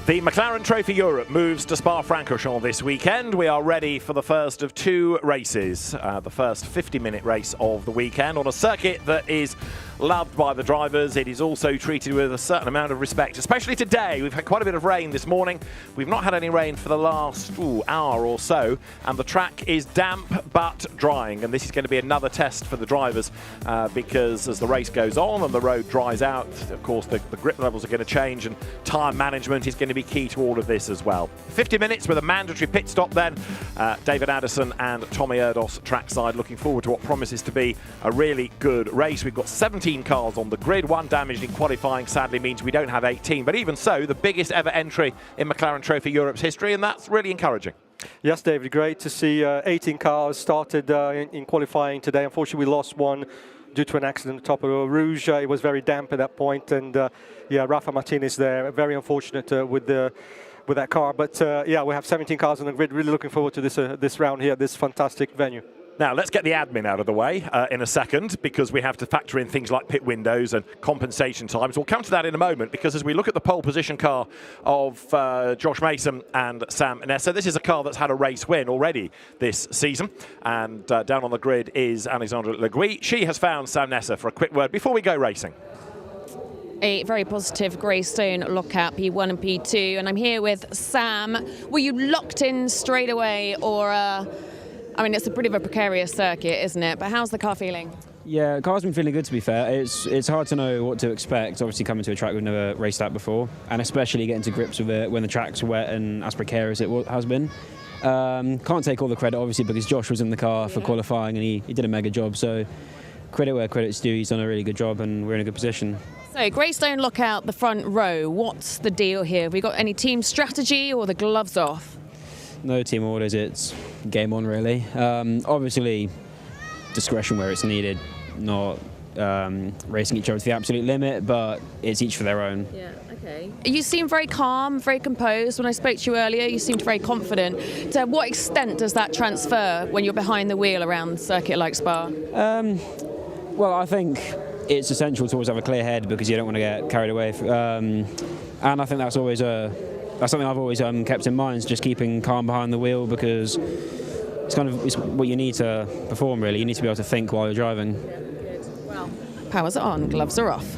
The McLaren Trophy Europe moves to Spa-Francorchamps this weekend. We are ready for the first of two races, the first 50-minute race of the weekend on a circuit that is loved by the drivers. It is also treated with a certain amount of respect, especially today. We've had quite a bit of rain this morning. We've not had any rain for the last hour or so, and the track is damp but drying, and this is going to be another test for the drivers because as the race goes on and the road dries out, of course the grip levels are going to change, and tyre management is going to be key to all of this as well. 50 minutes with a mandatory pit stop then. David Addison and Tommy Erdos trackside, looking forward to what promises to be a really good race. We've got 17 cars on the grid. One damaged in qualifying sadly means we don't have 18, but even so, the biggest ever entry in McLaren Trophy Europe's history, and that's really encouraging. Yes, David, great to see 18 cars started in qualifying today. Unfortunately, we lost one due to an accident at the top of the Rouge. It was very damp at that point, and yeah, Rafa Martinez there, very unfortunate with that car. But yeah, we have 17 cars on the grid. Really looking forward to this round here, this fantastic venue. Now, let's get the admin out of the way in a second, because we have to factor in things like pit windows and compensation times. We'll come to that in a moment, because as we look at the pole position car of Josh Mason and Sam Nessa, this is a car that's had a race win already this season. And down on the grid is Alexandra Legui. She has found Sam Nessa for a quick word before we go racing. A very positive Greystone lockout, P1 and P2, and I'm here with Sam. Were you locked in straight away, or I mean, it's a bit of a precarious circuit, isn't it? But how's the car feeling? Yeah, the car's been feeling good, to be fair. It's hard to know what to expect, obviously coming to a track we've never raced at before, and especially getting to grips with it when the track's wet and as precarious as it has been. Can't take all the credit, obviously, because Josh was in the car for qualifying and he did a mega job, so credit where credit's due. He's done a really good job and we're in a good position. So, Greystone lockout, the front row. What's the deal here? Have we got any team strategy or the gloves off? No team orders, it's game on really. Obviously discretion where it's needed, not racing each other to the absolute limit, but it's each for their own. Yeah, okay. You seem very calm, very composed. When I spoke to you earlier, you seemed very confident. To what extent does that transfer when you're behind the wheel around a circuit like Spa? Well, I think it's essential to always have a clear head because you don't want to get carried away. And I think that's always that's something I've always kept in mind, is just keeping calm behind the wheel, because it's what you need to perform, really. You need to be able to think while you're driving. Yeah, good. Well, powers are on, gloves are off.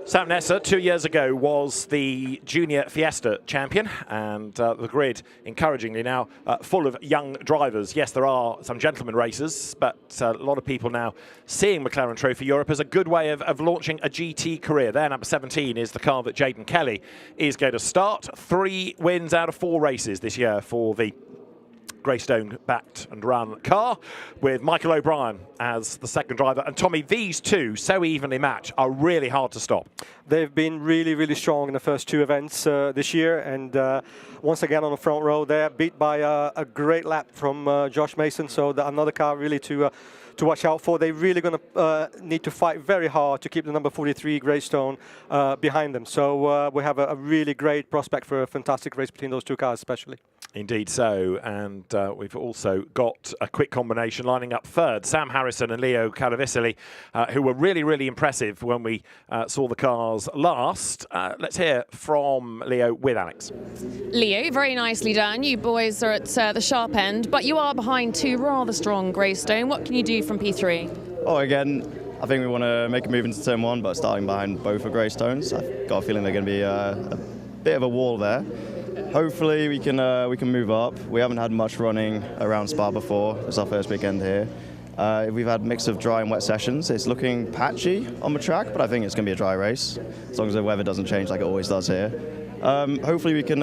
Sam Nessa, 2 years ago, was the Junior Fiesta champion, and the grid, encouragingly now, full of young drivers. Yes, there are some gentleman racers, but a lot of people now seeing McLaren Trophy Europe as a good way of launching a GT career. Their number 17 is the car that Jaden Kelly is going to start. 3 wins out of 4 races this year for the Greystone backed and run car, with Michael O'Brien as the second driver. And Tommy, these two, so evenly matched, are really hard to stop. They've been really, really strong in the first 2 events this year, and once again on the front row, they're beat by a great lap from Josh Mason, so another car really to watch out for. They're really going to need to fight very hard to keep the number 43 Greystone behind them. So we have a really great prospect for a fantastic race between those 2 cars especially. Indeed so, and we've also got a quick combination lining up third, Sam Harrison and Leo Calavisili, who were really, really impressive when we saw the cars last. Let's hear from Leo with Alex. Leo, very nicely done. You boys are at the sharp end, but you are behind 2 rather strong Greystone. What can you do from P3? Oh, again, I think we want to make a move into turn 1, but starting behind both of Greystones. I've got a feeling they're going to be a bit of a wall there. Hopefully we can move up. We haven't had much running around Spa before. It's our first weekend here. We've had a mix of dry and wet sessions. It's looking patchy on the track, but I think it's going to be a dry race, as long as the weather doesn't change like it always does here. Hopefully we can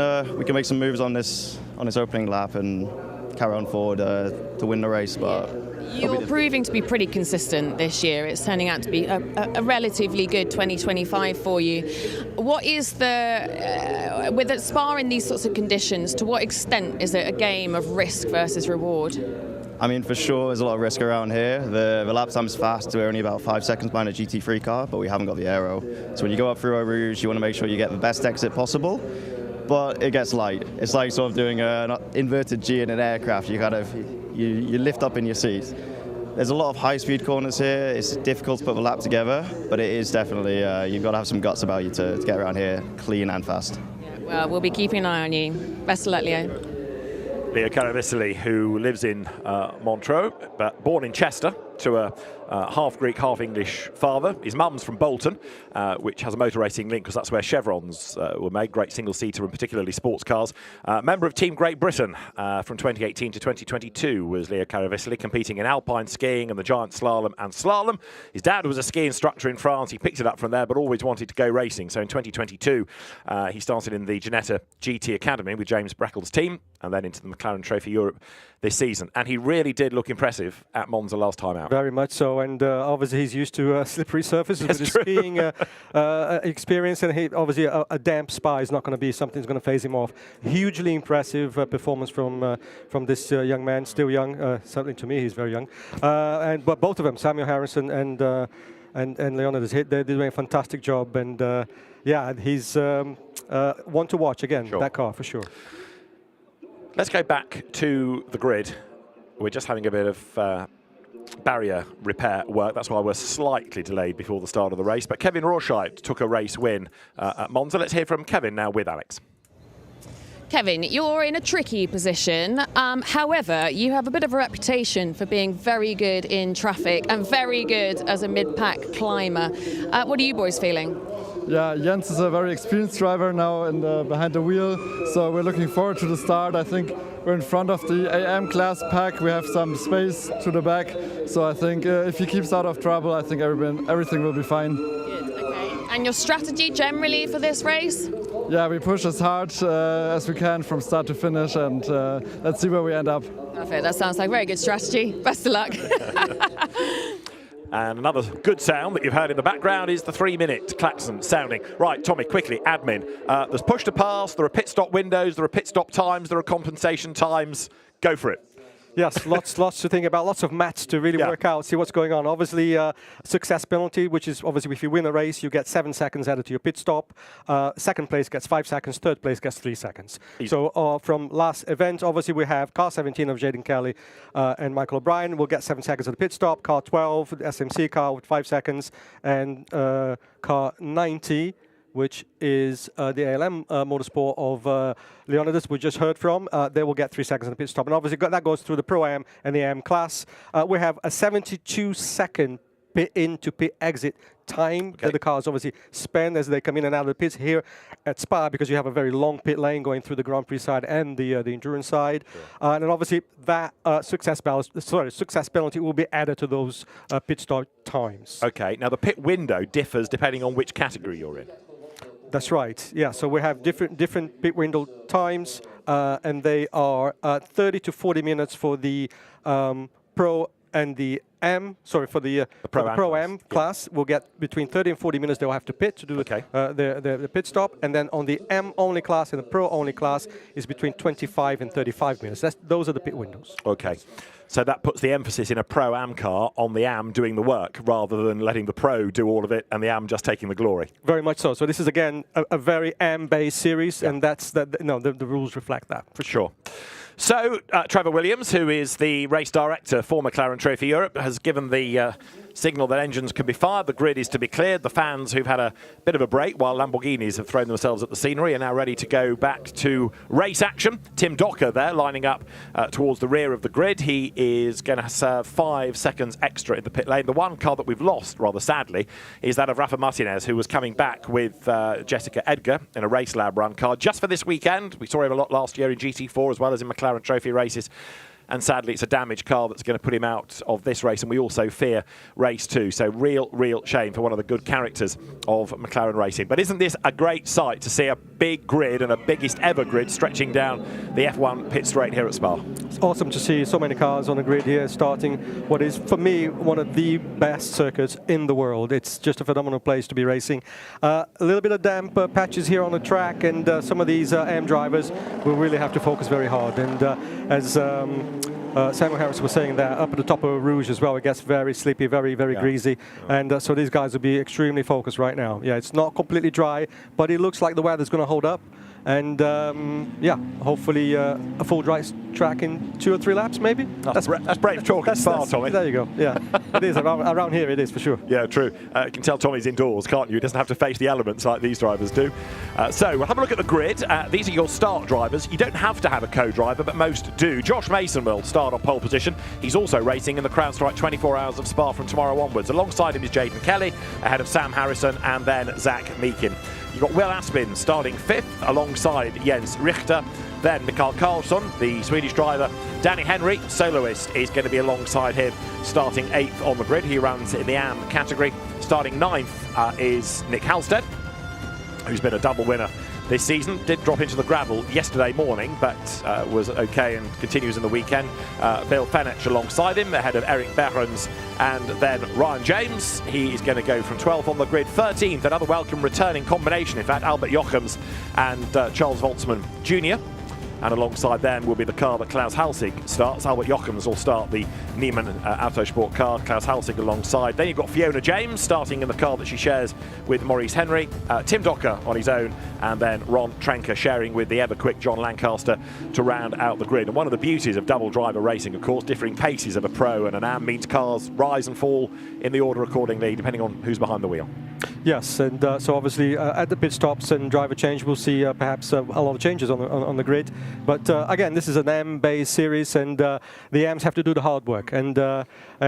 make some moves on this opening lap and carry on forward to win the race. But you're proving to be pretty consistent this year. It's turning out to be a relatively good 2025 for you. What is with the Spa in these sorts of conditions, to what extent is it a game of risk versus reward? I mean, for sure, there's a lot of risk around here. The lap time's fast. We're only about 5 seconds behind a GT3 car, but we haven't got the aero. So when you go up through Eau Rouge, you want to make sure you get the best exit possible. But it gets light. It's like sort of doing an inverted G in an aircraft. You kind of you lift up in your seat. there's a lot of high-speed corners here. It's difficult to put the lap together, but it is definitely, you've got to have some guts about you to get around here clean and fast. Yeah, well, we'll be keeping an eye on you. Best of luck, Leo. Leo Caravicili, who lives in Montreux, but born in Chester to a half Greek, half English father. His mum's from Bolton, which has a motor racing link because that's where chevrons were made, great single-seater and particularly sports cars. Member of Team Great Britain from 2018 to 2022 was Leo Caravicili, competing in alpine skiing and the giant slalom and slalom. His dad was a ski instructor in France. He picked it up from there, but always wanted to go racing. So in 2022, he started in the Ginetta GT Academy with James Breckle's team, and then into the McLaren Trophy Europe this season. And he really did look impressive at Monza last time out. Very much so, and obviously he's used to slippery surfaces with his skiing experience, and obviously a damp Spa is not going to be something that's going to phase him off. Hugely impressive performance from this young man, still young, certainly to me he's very young. But both of them, Samuel Harrison and Leonidas, they're doing a fantastic job, and yeah, he's one to watch again, sure. That car for sure. Let's go back to the grid. We're just having a bit of barrier repair work. That's why we're slightly delayed before the start of the race. But Kevin Rorschach took a race win at Monza. Let's hear from Kevin now with Alex. Kevin, you're in a tricky position. However, you have a bit of a reputation for being very good in traffic and very good as a mid-pack climber. What are you boys feeling? Yeah, Jens is a very experienced driver now behind the wheel, so we're looking forward to the start. I think we're in front of the AM class pack. We have some space to the back, so I think if he keeps out of trouble, I think everything will be fine. Good, okay. And your strategy generally for this race? Yeah, we push as hard as we can from start to finish, and let's see where we end up. Perfect, that sounds like a very good strategy. Best of luck. And another good sound that you've heard in the background is the 3-minute klaxon sounding. Right, Tommy, quickly, admin. There's push to pass, there are pit stop windows, there are pit stop times, there are compensation times. Go for it. Yes, lots to think about, lots of maths to really work out, see what's going on. Obviously, success penalty, which is obviously if you win a race, you get 7 seconds added to your pit stop. Second place gets 5 seconds, third place gets 3 seconds. Easy. So from last event, obviously we have car 17 of Jaden Kelly and Michael O'Brien will get 7 seconds at the pit stop, car 12, the SMC car with 5 seconds, and car 90, which is the ALM Motorsport of Leonidas we just heard from. They will get 3 seconds on the pit stop. And obviously that goes through the Pro-Am and the AM class. We have a 72-second pit in to pit exit time that the cars obviously spend as they come in and out of the pits here at Spa, because you have a very long pit lane going through the Grand Prix side and the endurance side. Sure. And obviously that success penalty will be added to those pit stop times. Okay, now the pit window differs depending on which category you're in. That's right. Yeah, so we have different pit window times, and they are 30 to 40 minutes for the Pro and the M. Sorry, for the Pro-Am class. We'll get between 30 and 40 minutes. They'll have to pit to do the pit stop, and then on the M only class and the Pro only class is between 25 and 35 minutes. Those are the pit windows. Okay. So that puts the emphasis in a Pro-Am car on the AM doing the work rather than letting the Pro do all of it and the AM just taking the glory. Very much so. So this is, again, a very AM-based series, and that's the rules reflect that, for sure. So Trevor Williams, who is the race director for McLaren Trophy Europe, has given the signal that engines can be fired, the grid is to be cleared. The fans who've had a bit of a break while Lamborghinis have thrown themselves at the scenery are now ready to go back to race action. Tim Docker there lining up towards the rear of the grid. He is going to serve 5 seconds extra in the pit lane. The one car that we've lost, rather sadly, is that of Rafa Martinez, who was coming back with Jessica Edgar in a Race Lab run car just for this weekend. We saw him a lot last year in GT4 as well as in McLaren Trophy races. And sadly, it's a damaged car that's going to put him out of this race, and we also fear race 2. So real shame for one of the good characters of McLaren racing. But isn't this a great sight to see a big grid and a biggest ever grid stretching down the F1 pit straight here at Spa? It's awesome to see so many cars on the grid here, starting what is, for me, one of the best circuits in the world. It's just a phenomenal place to be racing. A little bit of damp patches here on the track, and some of these AM drivers will really have to focus very hard. And as Samuel Harris was saying that up at the top of Rouge as well, it gets very sleepy, very greasy, and so these guys will be extremely focused right now. Yeah, it's not completely dry, but it looks like the weather's going to hold up, and yeah, hopefully a full dry track in 2 or 3 laps, maybe. That's brave talk at Spa, Tommy. There you go. Yeah, it is around here. It is for sure. Yeah, true. You can tell Tommy's indoors, can't you? He doesn't have to face the elements like these drivers do. So we'll have a look at the grid. These are your start drivers. You don't have to have a co-driver, but most do. Josh Mason will start on pole position. He's also racing in the CrowdStrike 24 Hours of Spa from tomorrow onwards. Alongside him is Jaden Kelly, ahead of Sam Harrison and then Zach Meakin. You've got Will Aspin starting 5th alongside Jens Richter. Then Mikael Karlsson, the Swedish driver. Danny Henry, soloist, is going to be alongside him, starting 8th on the grid. He runs in the AM category. Starting 9th is Nick Halstead, who's been a double winner this season. Did drop into the gravel yesterday morning, but was okay and continues in the weekend. Bill Fenech alongside him, ahead of Eric Behrens and then Ryan James. He is going to go from 12th on the grid. 13th, another welcome returning combination, in fact, Albert Jochems and Charles Voltzmann Jr. And alongside them will be the car that Klaus Halsig starts. Albert Jochems will start the Neiman Autosport car, Klaus Halsig alongside. Then you've got Fiona James starting in the car that she shares with Maurice Henry. Tim Docker on his own, and then Ron Trenker sharing with the ever-quick John Lancaster to round out the grid. And one of the beauties of double driver racing, of course, differing paces of a pro and an AM means cars rise and fall in the order accordingly, depending on who's behind the wheel. Yes, and so obviously at the pit stops and driver change, we'll see perhaps a lot of changes on the grid. But again, this is an AM-based series, and the AMs have to do the hard work and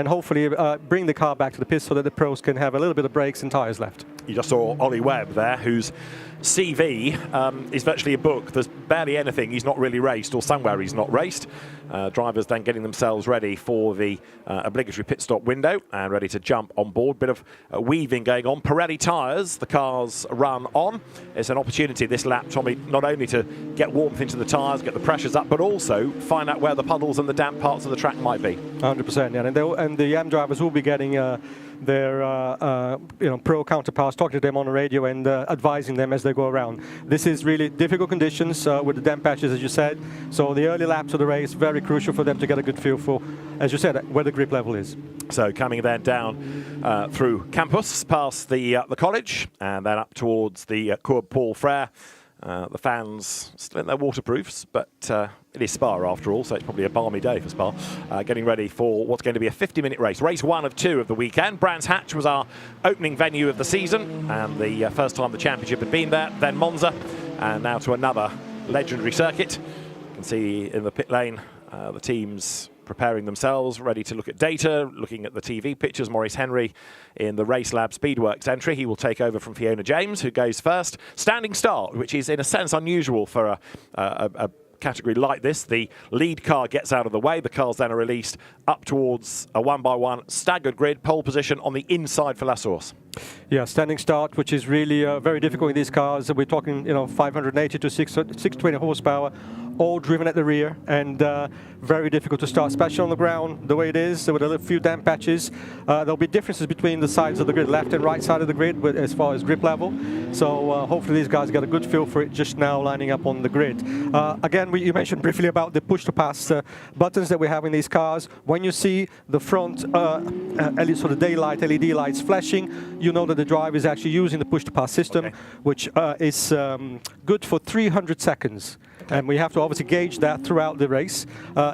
hopefully bring the car back to the pit so that the pros can have a little bit of brakes and tyres left. You just saw Ollie Webb there, whose CV is virtually a book. There's barely anything he's not really raced, or somewhere he's not raced. Drivers then getting themselves ready for the obligatory pit stop window and ready to jump on board. Bit of weaving going on. Pirelli tyres, the cars run on. It's an opportunity this lap, Tommy, not only to get warmth into the tyres, get the pressures up, but also find out where the puddles and the damp parts of the track might be. 100%, yeah. And the AM drivers will be getting their pro counterparts, talking to them on the radio and advising them as they go around. This is really difficult conditions with the damp patches, as you said. So the early laps of the race, very crucial for them to get a good feel for, as you said, where the grip level is. So coming then down through campus, past the college, and then up towards the Cours Paul Frere. The fans still in their waterproofs, but it is Spa after all, so it's probably a balmy day for Spa. Getting ready for what's going to be a 50-minute race. Race 1 of 2 of the weekend. Brands Hatch was our opening venue of the season, and the first time the championship had been there. Then Monza, and now to another legendary circuit. You can see in the pit lane the teams preparing themselves, ready to look at data, looking at the TV pictures. Maurice Henry in the Race Lab Speedworks entry. He will take over from Fiona James, who goes first. Standing start, which is in a sense unusual for a category like this. The lead car gets out of the way. The cars then are released up towards a one-by-one staggered grid. Pole position on the inside for La Source. Yeah, standing start, which is really very difficult in these cars. We're talking, 580 to 620 horsepower, all driven at the rear, and very difficult to start, especially on the ground the way it is, with a few damp patches. There'll be differences between the sides of the grid, left and right side of the grid, as far as grip level. So hopefully these guys get a good feel for it just now lining up on the grid. Again, you mentioned briefly about the push-to-pass buttons that we have in these cars. When you see the front sort of daylight LED lights flashing, you know that the driver is actually using the push-to-pass system, okay, which is good for 300 seconds. Okay. And we have to obviously gauge that throughout the race.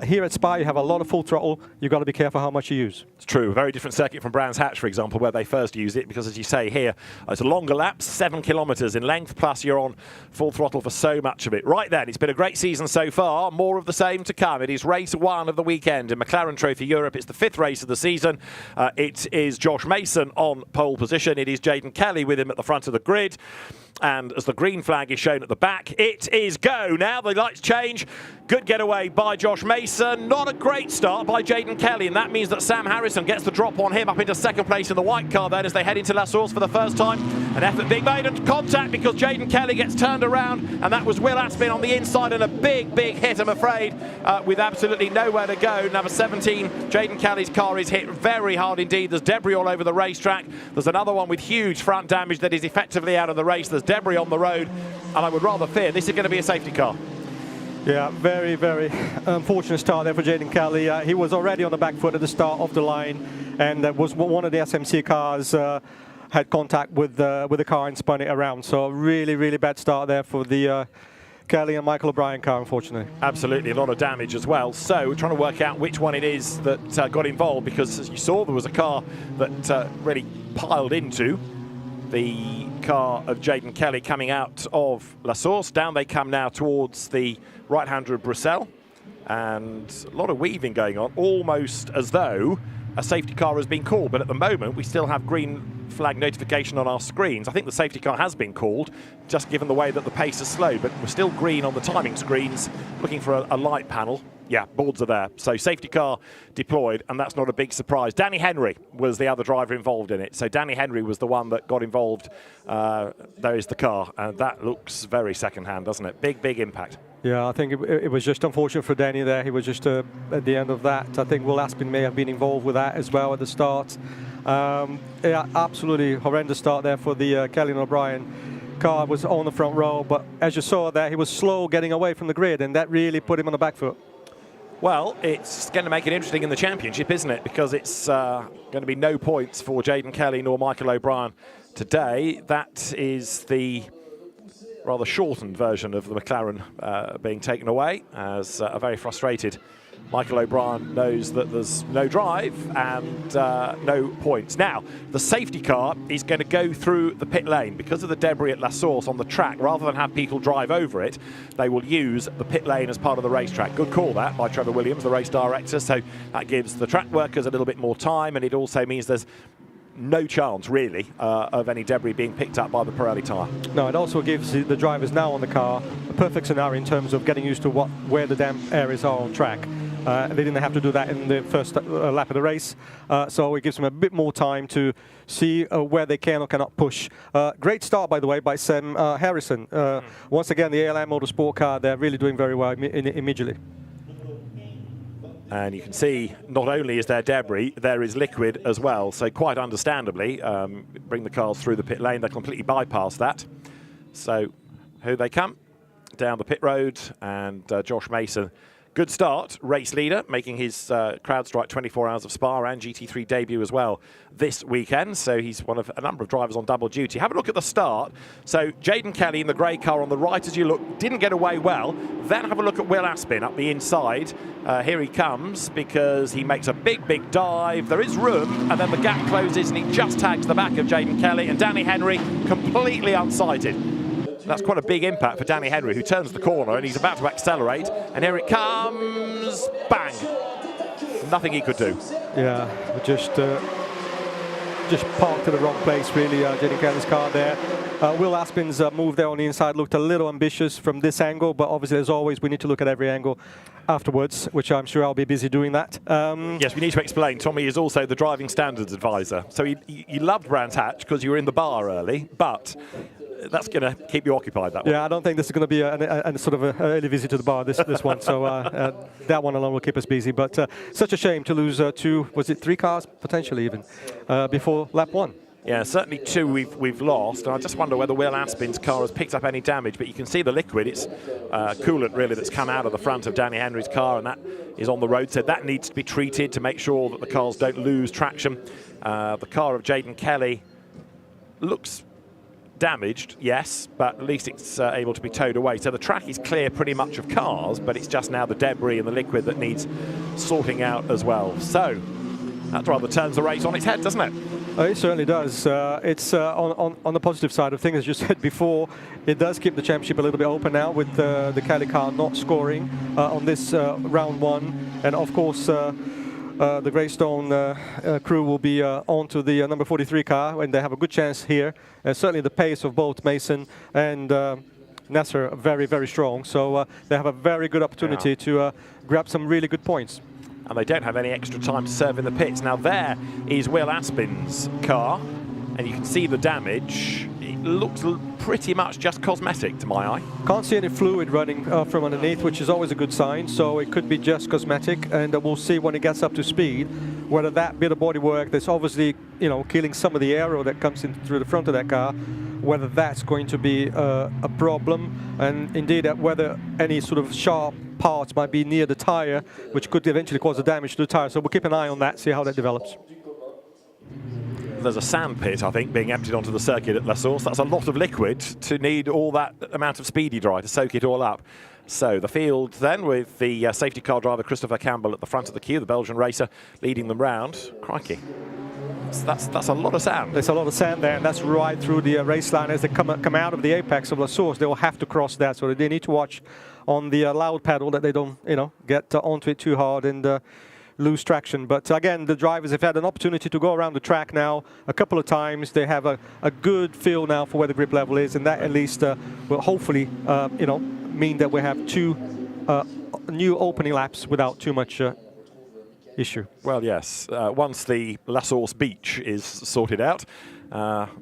Here at Spa, you have a lot of full throttle. You've got to be careful how much you use. It's true. A very different circuit from Brands Hatch, for example, where they first used it, because as you say here, it's a longer laps, 7 kilometres in length, plus you're on full throttle for so much of it. Right then, it's been a great season so far. More of the same to come. It is race 1 of the weekend in McLaren Trophy Europe. It's the 5th race of the season. It is Josh Mason on pole position. It is Jaden Kelly with him at the front of the grid. And as the green flag is shown at the back, it is go. Now the lights change. Good getaway by Josh Mason. Not a great start by Jaden Kelly, and that means that Sam Harrison gets the drop on him up into second place in the white car then as they head into La Source for the first time. An effort being made and contact because Jaden Kelly gets turned around, and that was Will Aspin on the inside, and a big hit, I'm afraid, with absolutely nowhere to go. Number 17, Jaden Kelly's car is hit very hard indeed. There's debris all over the racetrack. There's another one with huge front damage that is effectively out of the race. There's debris on the road, and I would rather fear this is going to be a safety car. Yeah, very unfortunate start there for Jaden Kelly. He was already on the back foot at the start of the line, and was one of the SMC cars had contact with the car and spun it around. So really bad start there for the Kelly and Michael O'Brien car, unfortunately. Absolutely, a lot of damage as well. So we're trying to work out which one it is that got involved, because as you saw, there was a car that really piled into the car of Jaden Kelly coming out of La Source. Down they come now towards the right-hander of Bruxelles, and a lot of weaving going on, almost as though a safety car has been called. But at the moment, we still have green flag notification on our screens. I think the safety car has been called, just given the way that the pace is slow, but we're still green on the timing screens, looking for a light panel. Yeah, boards are there. So safety car deployed, and that's not a big surprise. Danny Henry was the other driver involved in it. So Danny Henry was the one that got involved. There is the car, and that looks very second-hand, doesn't it? Big, big impact. Yeah, I think it was just unfortunate for Danny there. He was just at the end of that. I think Will Aspin may have been involved with that as well at the start. Yeah, absolutely horrendous start there for the Kelly and O'Brien. Car was on the front row, but as you saw there, he was slow getting away from the grid, and that really put him on the back foot. Well, it's going to make it interesting in the championship, isn't it? Because it's going to be no points for Jaden Kelly nor Michael O'Brien today. That is the rather shortened version of the McLaren being taken away, as a very frustrated Michael O'Brien knows that there's no drive and no points. Now, the safety car is going to go through the pit lane. Because of the debris at La Source on the track, rather than have people drive over it, they will use the pit lane as part of the racetrack. Good call that by Trevor Williams, the race director. So that gives the track workers a little bit more time, and it also means there's no chance, really, of any debris being picked up by the Pirelli tyre. No, it also gives the drivers now on the car a perfect scenario in terms of getting used to where the damp areas are on track. They didn't have to do that in the first lap of the race, so it gives them a bit more time to see where they can or cannot push. Great start, by the way, by Sam Harrison. Once again, the ALM Motorsport car, they're really doing very well immediately. And you can see not only is there debris, there is liquid as well. So quite understandably, bring the cars through the pit lane. They completely bypass that. So here they come down the pit road, and Josh Mason. Good start, race leader, making his CrowdStrike 24 Hours of Spa and GT3 debut as well this weekend. So he's one of a number of drivers on double duty. Have a look at the start. So Jaden Kelly in the grey car on the right as you look, didn't get away well. Then have a look at Will Aspin up the inside. Here he comes because he makes a big, big dive. There is room, and then the gap closes and he just tags the back of Jaden Kelly, and Danny Henry completely unsighted. That's quite a big impact for Danny Henry, who turns the corner and he's about to accelerate, and here it comes, bang! Nothing he could do. Yeah, just parked to the wrong place, really, Jaden Kelly's car there. Will Aspin's move there on the inside looked a little ambitious from this angle, but obviously, as always, we need to look at every angle afterwards, which I'm sure I'll be busy doing that. Yes, we need to explain. Tommy is also the driving standards advisor. So he loved Brands Hatch because you were in the bar early, but that's going to keep you occupied, that one. Yeah, I don't think this is going to be a sort of an early visit to the bar, this one. So that one alone will keep us busy. But such a shame to lose three cars, potentially even, before lap one. Yeah, certainly two we've lost, and I just wonder whether Will Aspin's car has picked up any damage, but you can see the liquid. It's coolant, really, that's come out of the front of Danny Henry's car, and that is on the road, so that needs to be treated to make sure that the cars don't lose traction. The car of Jaden Kelly looks damaged, yes, but at least it's able to be towed away. So the track is clear pretty much of cars, but it's just now the debris and the liquid that needs sorting out as well. So that rather turns the race on its head, doesn't it? It certainly does. It's on the positive side of things, as you said before, it does keep the championship a little bit open now with the Kelly car not scoring on this round one. And of course, the Greystone crew will be on to the number 43 car, and they have a good chance here. Certainly the pace of both Mason and Nasser are very, very strong. So they have a very good opportunity to grab some really good points. And they don't have any extra time to serve in the pits. Now there is Will Aspin's car, and you can see the damage. It looks pretty much just cosmetic to my eye. Can't see any fluid running from underneath, which is always a good sign, so it could be just cosmetic, and we'll see when it gets up to speed whether that bit of bodywork that's obviously, you know, killing some of the aero that comes in through the front of that car, whether that's going to be a problem, and indeed whether any sort of sharp parts might be near the tire, which could eventually cause a damage to the tire. So we'll keep an eye on that, see how that develops. There's a sand pit, I think, being emptied onto the circuit at La Source. That's a lot of liquid to need all that amount of speedy dry to soak it all up. So the field then, with the safety car driver Christopher Campbell at the front of the queue, the Belgian racer leading them round. Crikey. That's a lot of sand. There's a lot of sand there, and that's right through the race line. As they come out of the apex of La Source, they will have to cross that, so they need to watch on the loud pedal that they don't, get onto it too hard and lose traction. But again, the drivers have had an opportunity to go around the track now a couple of times. They have a good feel now for where the grip level is, and that at least will hopefully, mean that we have 2 new opening laps without too much issue. Well, yes. Once the La Source beach is sorted out,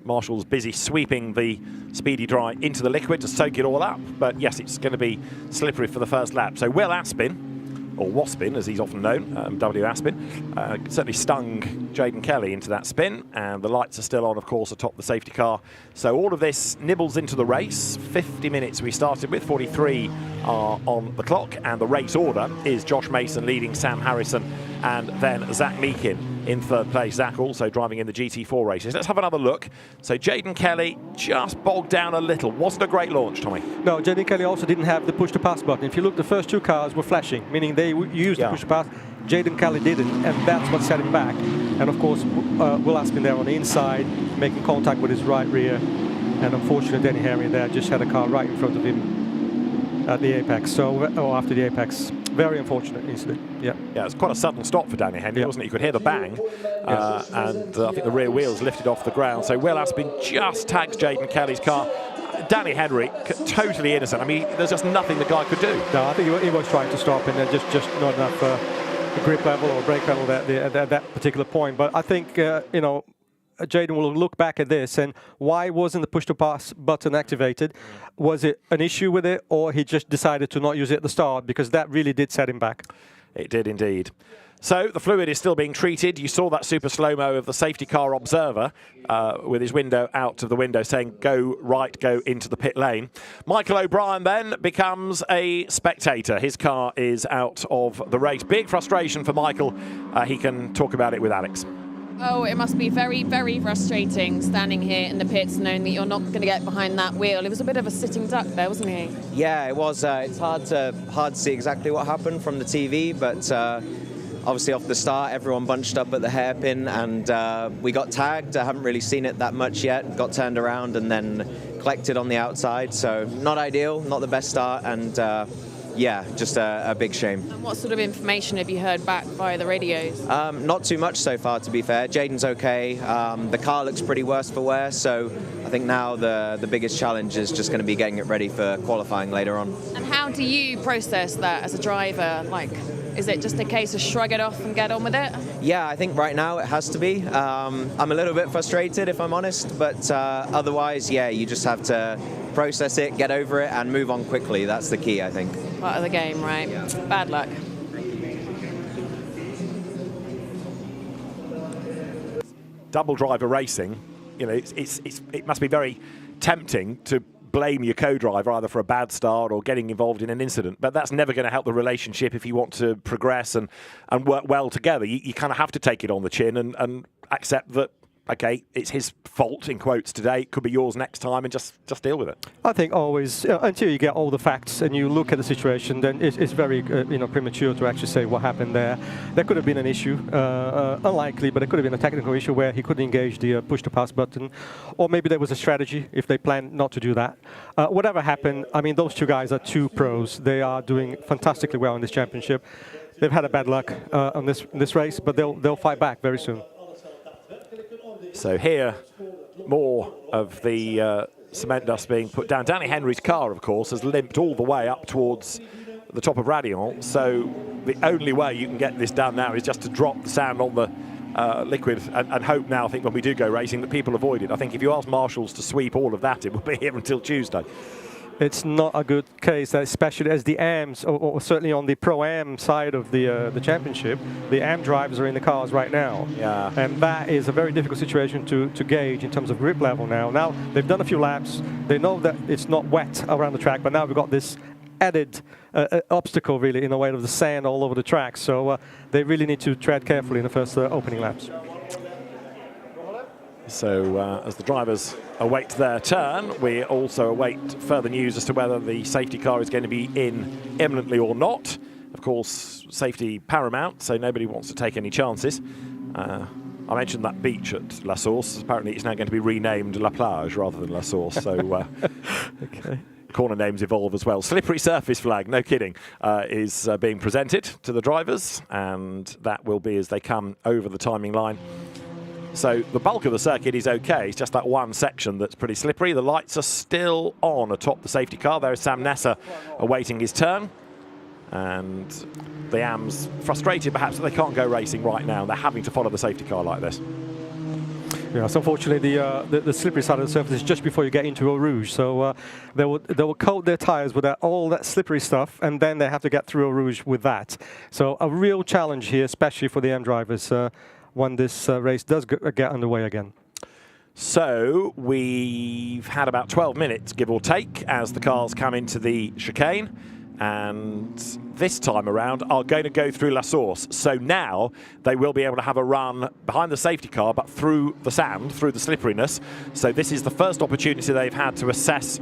Marshall's busy sweeping the speedy dry into the liquid to soak it all up. But yes, it's going to be slippery for the first lap. So Will Aspin, or Waspin as he's often known, W. Aspin, certainly stung Jaden Kelly into that spin, and the lights are still on, of course, atop the safety car. So all of this nibbles into the race. 50 minutes we started with, 43 are on the clock, and the race order is Josh Mason leading Sam Harrison, and then Zach Meakin in third place. Zach also driving in the GT4 races. Let's have another look. So Jaden Kelly just bogged down a little. Wasn't a great launch, Tommy. No, Jaden Kelly also didn't have the push-to-pass button. If you look, the first 2 cars were flashing, meaning they used the push-to-pass. Jaden Kelly didn't, and that's what set him back. And of course, Will Aspin there on the inside, making contact with his right rear. And unfortunately, Danny Henry there just had a car right in front of him at the apex, or after the apex. Very unfortunate incident. Yeah, it's quite a sudden stop for Danny Henry, wasn't it? You could hear the bang, and I think the rear wheels lifted off the ground. So Will Aspin just tags Jaden Kelly's car. Danny Henry, totally innocent. I mean, there's just nothing the guy could do. No, I think he was trying to stop, and just not enough grip level or brake level at that particular point. But I think, Jaden will look back at this, and why wasn't the push-to-pass button activated? Was it an issue with it, or he just decided to not use it at the start? Because that really did set him back. It did indeed. So the fluid is still being treated. You saw that super slow-mo of the safety car observer with his window out of the window saying, go right, go into the pit lane. Michael O'Brien then becomes a spectator. His car is out of the race. Big frustration for Michael. He can talk about it with Alex. Oh, it must be very, very frustrating standing here in the pits knowing that you're not going to get behind that wheel. It was a bit of a sitting duck there, wasn't he? Yeah, it was. It's hard to see exactly what happened from the TV, but obviously off the start, everyone bunched up at the hairpin, and we got tagged. I haven't really seen it that much yet. Got turned around and then collected on the outside, so not ideal, not the best start, and yeah, just a big shame. And what sort of information have you heard back via the radios? Not too much so far, to be fair. Jaden's okay. The car looks pretty worse for wear, so I think now the biggest challenge is just going to be getting it ready for qualifying later on. And how do you process that as a driver? Like, is it just a case of shrug it off and get on with it? Yeah, I think right now it has to be. I'm a little bit frustrated, if I'm honest, but otherwise, yeah, you just have to process it, get over it, and move on quickly. That's the key, I think. Part of the game, right? Yeah. Bad luck. Double driver racing, it must be very tempting to blame your co-driver either for a bad start or getting involved in an incident, but that's never going to help the relationship if you want to progress and work well together. You kind of have to take it on the chin and accept that, okay, it's his fault, in quotes, today. It could be yours next time, and just deal with it. I think always, until you get all the facts and you look at the situation, then it's very premature to actually say what happened there. There could have been an issue, unlikely, but it could have been a technical issue where he couldn't engage the push-to-pass button, or maybe there was a strategy if they planned not to do that. Whatever happened, I mean, those two guys are 2 pros. They are doing fantastically well in this championship. They've had a bad luck on this race, but they'll fight back very soon. So here, more of the cement dust being put down. Danny Henry's car, of course, has limped all the way up towards the top of Radillon. So the only way you can get this done now is just to drop the sand on the liquid and hope now, I think, when we do go racing, that people avoid it. I think if you ask marshals to sweep all of that, it will be here until Tuesday. It's not a good case, especially as the AMs, or certainly on the Pro-Am side of the championship, the AM drivers are in the cars right now. Yeah. And that is a very difficult situation to gauge in terms of grip level now. Now, they've done a few laps. They know that it's not wet around the track, but now we've got this added obstacle, really, in the way of the sand all over the track. So they really need to tread carefully in the first opening laps. So as the drivers await their turn, we also await further news as to whether the safety car is going to be in imminently or not. Of course, safety paramount, so nobody wants to take any chances. I mentioned that beach at La Source. Apparently it's now going to be renamed La Plage rather than La Source, so Okay. corner names evolve as well. Slippery surface flag, no kidding, is being presented to the drivers, and that will be as they come over the timing line. So the bulk of the circuit is okay. It's just that one section that's pretty slippery. The lights are still on atop the safety car. There is Sam Nasser awaiting his turn. And the AMs frustrated perhaps that they can't go racing right now. They're having to follow the safety car like this. Yeah, so unfortunately the slippery side of the surface is just before you get into Eau Rouge. So they will coat their tyres with all that slippery stuff, and then they have to get through Eau Rouge with that. So a real challenge here, especially for the AM drivers, when this race does get underway again. So we've had about 12 minutes, give or take, as the cars come into the chicane. And this time around are going to go through La Source. So now they will be able to have a run behind the safety car, but through the sand, through the slipperiness. So this is the first opportunity they've had to assess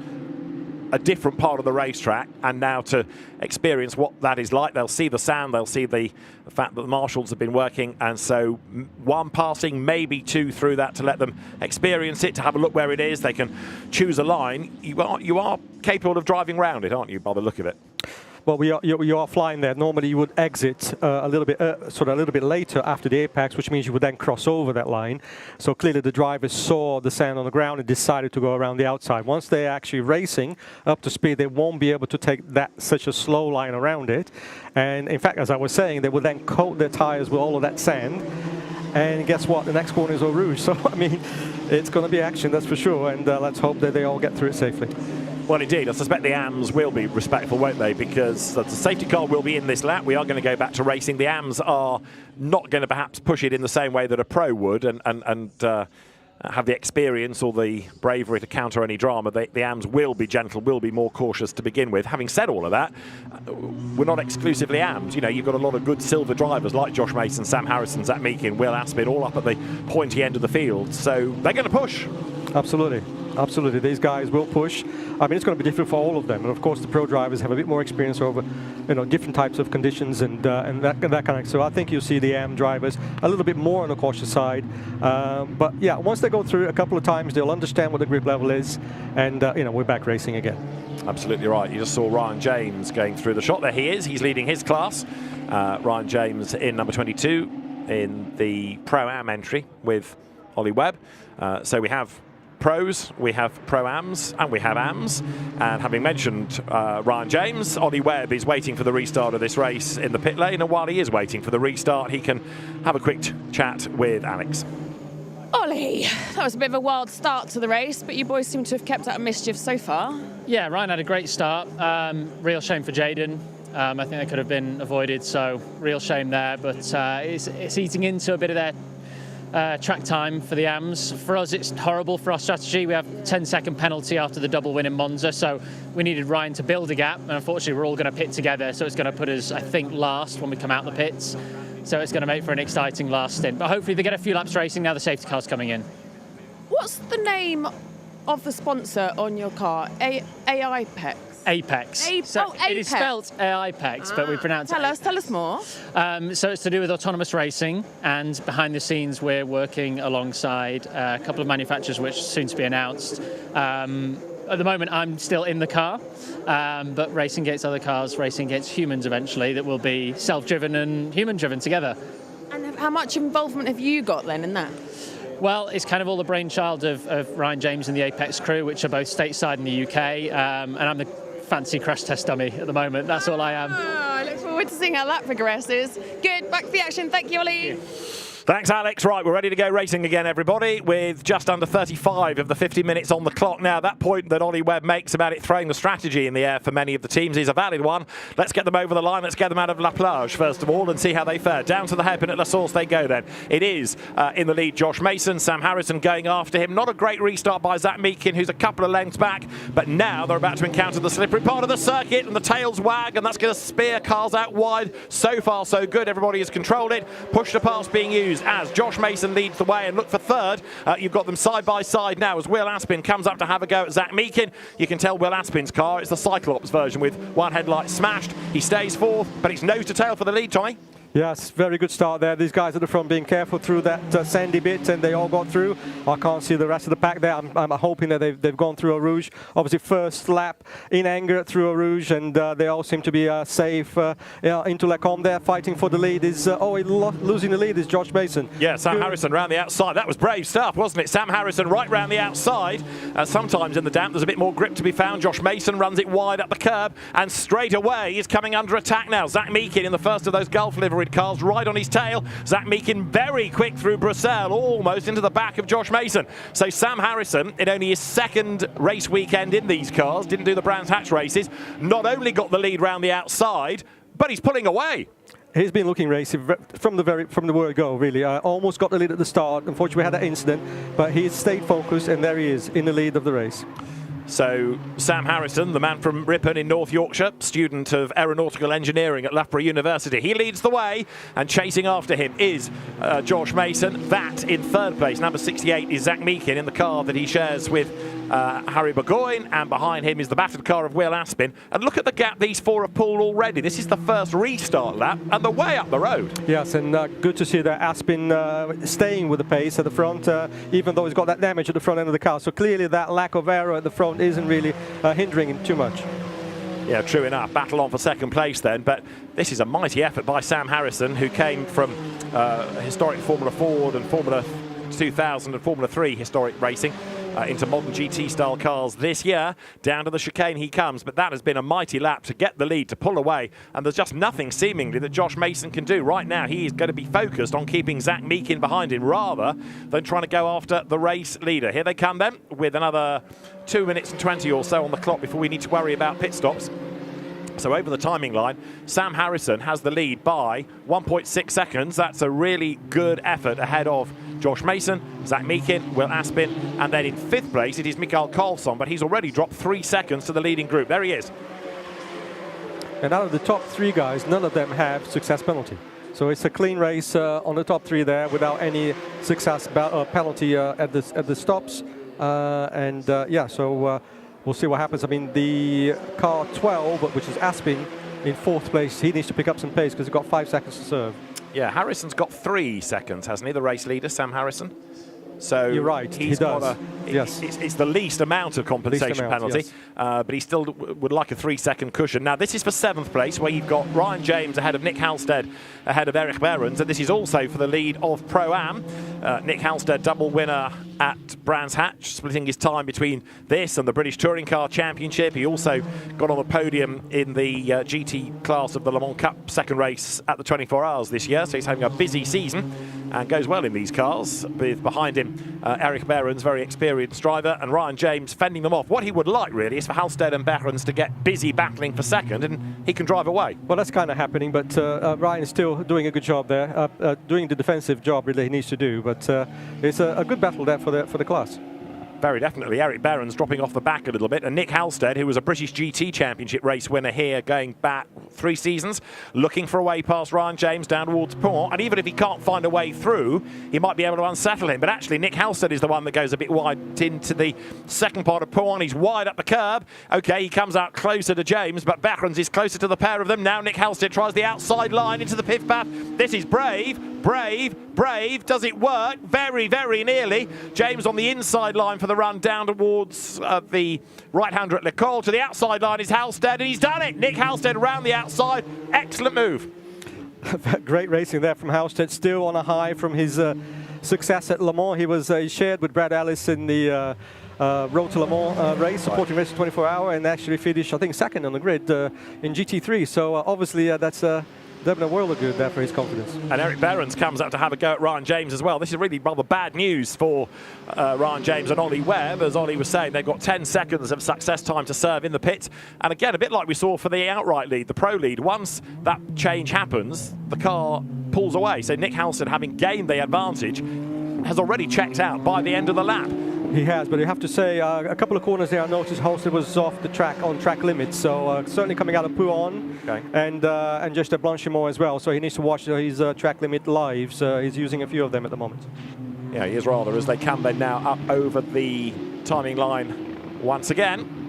a different part of the racetrack and now to experience what that is like. They'll see the sand, they'll see the fact that the marshals have been working, and so one passing, maybe two through that to let them experience it, to have a look where it is. They can choose a line. You are capable of driving around it, aren't you, by the look of it? Well, you are flying there. Normally, you would exit a little bit later after the apex, which means you would then cross over that line. So clearly, the drivers saw the sand on the ground and decided to go around the outside. Once they're actually racing up to speed, they won't be able to take such a slow line around it. And in fact, as I was saying, they will then coat their tires with all of that sand. And guess what? The next corner is Eau Rouge. So I mean, it's going to be action, that's for sure. And let's hope that they all get through it safely. Well, indeed. I suspect the AMs will be respectful, won't they? Because the safety car will be in this lap. We are going to go back to racing. The AMs are not going to perhaps push it in the same way that a pro would and have the experience or the bravery to counter any drama. The AMs will be gentle, will be more cautious to begin with. Having said all of that, we're not exclusively AMs. You know, you've got a lot of good silver drivers like Josh Mason, Sam Harrison, Zach Meakin, Will Aspin, all up at the pointy end of the field. So they're going to push. Absolutely. Absolutely, these guys will push. I mean, it's going to be different for all of them, and of course, the pro drivers have a bit more experience over, different types of conditions and that kind of. So I think you'll see the AM drivers a little bit more on the cautious side. But yeah, once they go through a couple of times, they'll understand what the grip level is, and we're back racing again. Absolutely right. You just saw Ryan James going through the shot. There he is. He's leading his class. Ryan James in number 22 in the Pro-Am entry with Ollie Webb. So we have pros, we have pro-ams, and we have AMs. And having mentioned Ryan James, Ollie Webb is waiting for the restart of this race in the pit lane. And while he is waiting for the restart, he can have a quick chat with Alex. Ollie, that was a bit of a wild start to the race, but you boys seem to have kept out of mischief so far. Yeah, Ryan had a great start. Real shame for Jaden. I think that could have been avoided, so real shame there. But it's eating into a bit of their track time for the AMs. For us, it's horrible for our strategy. We have a 10-second penalty after the double win in Monza, so we needed Ryan to build a gap, and unfortunately we're all going to pit together, so it's going to put us, I think, last when we come out the pits. So it's going to make for an exciting last stint. But hopefully they get a few laps racing now the safety car's coming in. What's the name of the sponsor on your car? Apex? Apex. Apex. It is spelled Apex, but we pronounce it. Tell us more. So it's to do with autonomous racing, and behind the scenes we're working alongside a couple of manufacturers which soon to be announced. At the moment I'm still in the car, but racing against other cars, racing against humans eventually, that will be self-driven and human-driven together. And how much involvement have you got then in that? Well, it's kind of all the brainchild of Ryan James and the Apex crew, which are both stateside in the UK, and I'm the fancy crash test dummy at the moment. That's all I am. I look forward to seeing how that progresses. Good, back to the action. Thank you, Ollie. Thank you. Thanks, Alex. Right, we're ready to go racing again, everybody, with just under 35 of the 50 minutes on the clock now. That point that Ollie Webb makes about it throwing the strategy in the air for many of the teams is a valid one. Let's get them over the line. Let's get them out of La Plage, first of all, and see how they fare. Down to the hairpin at La Source they go then. It is in the lead, Josh Mason, Sam Harrison going after him. Not a great restart by Zach Meakin, who's a couple of lengths back, but now they're about to encounter the slippery part of the circuit, and the tails wag, and that's going to spear cars out wide. So far, so good. Everybody has controlled it. Push to pass being used continues as Josh Mason leads the way, and look for third. You've got them side by side now as Will Aspin comes up to have a go at Zach Meakin. You can tell Will Aspin's car, it's the Cyclops version with one headlight smashed. He stays fourth, but it's nose to tail for the lead, Tommy. Yes, very good start there. These guys at the front being careful through that sandy bit, and they all got through. I can't see the rest of the pack there. I'm hoping that they've gone through Eau Rouge. Obviously, first lap in anger through Eau Rouge, and they all seem to be safe into Les Combes there, fighting for the lead. Losing the lead is Josh Mason. Yeah, Sam Harrison round the outside. That was brave stuff, wasn't it? Sam Harrison right round the outside. Sometimes in the damp, there's a bit more grip to be found. Josh Mason runs it wide up the curb, and straight away is coming under attack now. Zach Meakin in the first of those Gulf liveried cars right on his tail. Zach Meakin very quick through Bruxelles, almost into the back of Josh Mason. So Sam Harrison, in only his second race weekend in these cars, didn't do the Brands Hatch races, not only got the lead round the outside, but he's pulling away. He's been looking racing from the word go, really. Almost got the lead at the start. Unfortunately, we had that incident, but he stayed focused, and there he is in the lead of the race. So Sam Harrison, the man from Ripon in North Yorkshire, student of aeronautical engineering at Loughborough University, he leads the way, and chasing after him is Josh Mason. That in third place, number 68, is Zach Meakin in the car that he shares with Harry Burgoyne, and behind him is the battered car of Will Aspin. And look at the gap these four have pulled already. This is the first restart lap, and they're way up the road. Yes, and good to see that Aspin staying with the pace at the front, even though he's got that damage at the front end of the car. So clearly that lack of aero at the front isn't really hindering him too much. Yeah, true enough. Battle on for second place then, but this is a mighty effort by Sam Harrison, who came from historic Formula Ford and Formula 2000 and Formula 3 historic racing into modern GT-style cars this year. Down to the chicane he comes, but that has been a mighty lap to get the lead, to pull away, and there's just nothing seemingly that Josh Mason can do. Right now, he is going to be focused on keeping Zach Meakin behind him rather than trying to go after the race leader. Here they come then, with another 2 minutes and 20 or so on the clock before we need to worry about pit stops. So over the timing line, Sam Harrison has the lead by 1.6 seconds. That's a really good effort ahead of Josh Mason, Zach Meakin, Will Aspin, and then in fifth place it is Mikael Karlsson, but he's already dropped 3 seconds to the leading group. There he is. And out of the top three guys, none of them have success penalty. So it's a clean race on the top three there without any success penalty at the stops. We'll see what happens. I mean, the car 12, which is Aspin, in fourth place, he needs to pick up some pace because he's got 5 seconds to serve. Yeah, Harrison's got 3 seconds, hasn't he, the race leader, Sam Harrison? So you're right, he does. Yes. It's the least amount of compensation penalty, yes. But he still would like a 3-second cushion. Now, this is for 7th place, where you've got Ryan James ahead of Nick Halstead, ahead of Eric Behrens, and this is also for the lead of Pro-Am. Nick Halstead, double winner at Brands Hatch, splitting his time between this and the British Touring Car Championship. He also got on the podium in the GT class of the Le Mans Cup second race at the 24 Hours this year, so he's having a busy season and goes well in these cars, with behind him Eric Behrens, very experienced driver, and Ryan James fending them off. What he would like really is for Halstead and Behrens to get busy battling for second, and he can drive away. Well, that's kind of happening, but Ryan is still doing a good job there, doing the defensive job really he needs to do, but it's a good battle there for the class. Very definitely. Eric Behrens dropping off the back a little bit, and Nick Halstead, who was a British GT Championship race winner here going back 3 seasons, looking for a way past Ryan James down towards Pont, and even if he can't find a way through, he might be able to unsettle him. But actually, Nick Halstead is the one that goes a bit wide into the second part of Pont. He's wide up the curb. Okay, he comes out closer to James, but Behrens is closer to the pair of them. Now Nick Halstead tries the outside line into the pit path. This is brave. Does it work? Very, very nearly. James on the inside line for the run down towards the right-hander at Le Col. To the outside line is Halstead, and he's done it. Nick Halstead around the outside. Excellent move. Great racing there from Halstead, still on a high from his success at Le Mans. He shared with Brad Ellis in the Road to Le Mans race, supporting race 24 Hour, and actually finished, I think, second on the grid in GT3. So obviously that's done a world of good there for his confidence. And Eric Behrens comes up to have a go at Ryan James as well. This is really rather bad news for Ryan James and Ollie Webb. As Ollie was saying, they've got 10 seconds of success time to serve in the pit. And again, a bit like we saw for the outright lead, the pro lead, once that change happens, the car pulls away. So Nick Halstead, having gained the advantage, has already checked out by the end of the lap. He has, but you have to say a couple of corners there I noticed Halstead was off the track on track limits, so certainly coming out of Pouhon and just a Blanchimont as well, so he needs to watch his track limit lives. He's using a few of them at the moment. Yeah, he is rather, as they come then now up over the timing line once again.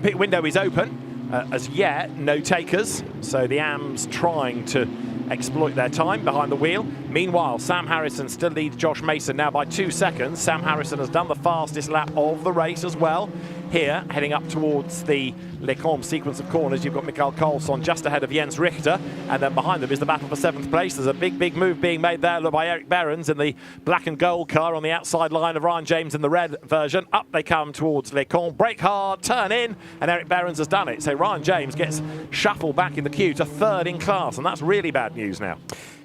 Pit window is open. As yet, no takers, so the AMs trying to exploit their time behind the wheel. Meanwhile, Sam Harrison still leads Josh Mason now by 2 seconds. Sam Harrison has done the fastest lap of the race as well. Here, heading up towards the Les Combes sequence of corners, you've got Mikael Karlsson just ahead of Jens Richter, and then behind them is the battle for 7th place. There's a big move being made there by Eric Behrens in the black and gold car on the outside line of Ryan James in the red version. Up they come towards Les Combes, brake hard, turn in, and Eric Behrens has done it. So Ryan James gets shuffled back in the queue to 3rd in class, and that's really bad news now.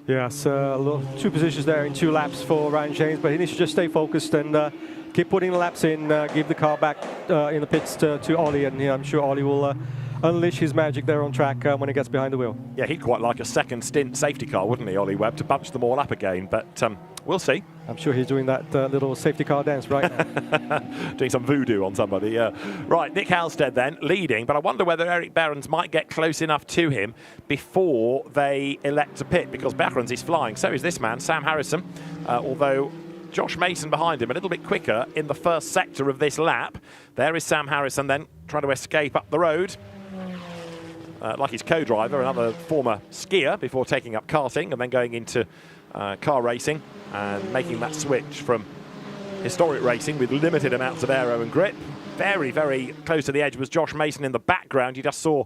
Yes, 2 positions there in 2 laps for Ryan James, but he needs to just stay focused and keep putting the laps in, give the car back in the pits to Ollie, and I'm sure Ollie will unleash his magic there on track when he gets behind the wheel. Yeah, he'd quite like a second stint safety car, wouldn't he, Ollie Webb, to bunch them all up again, but we'll see. I'm sure he's doing that little safety car dance right now. Doing some voodoo on somebody, yeah. Right, Nick Halstead then, leading, but I wonder whether Eric Behrens might get close enough to him before they elect to pit, because Behrens is flying. So is this man, Sam Harrison, although Josh Mason behind him a little bit quicker in the first sector of this lap. There is Sam Harrison then trying to escape up the road. Like his co-driver, another former skier, before taking up karting and then going into car racing and making that switch from historic racing with limited amounts of aero and grip. Very close to the edge was Josh Mason in the background. You just saw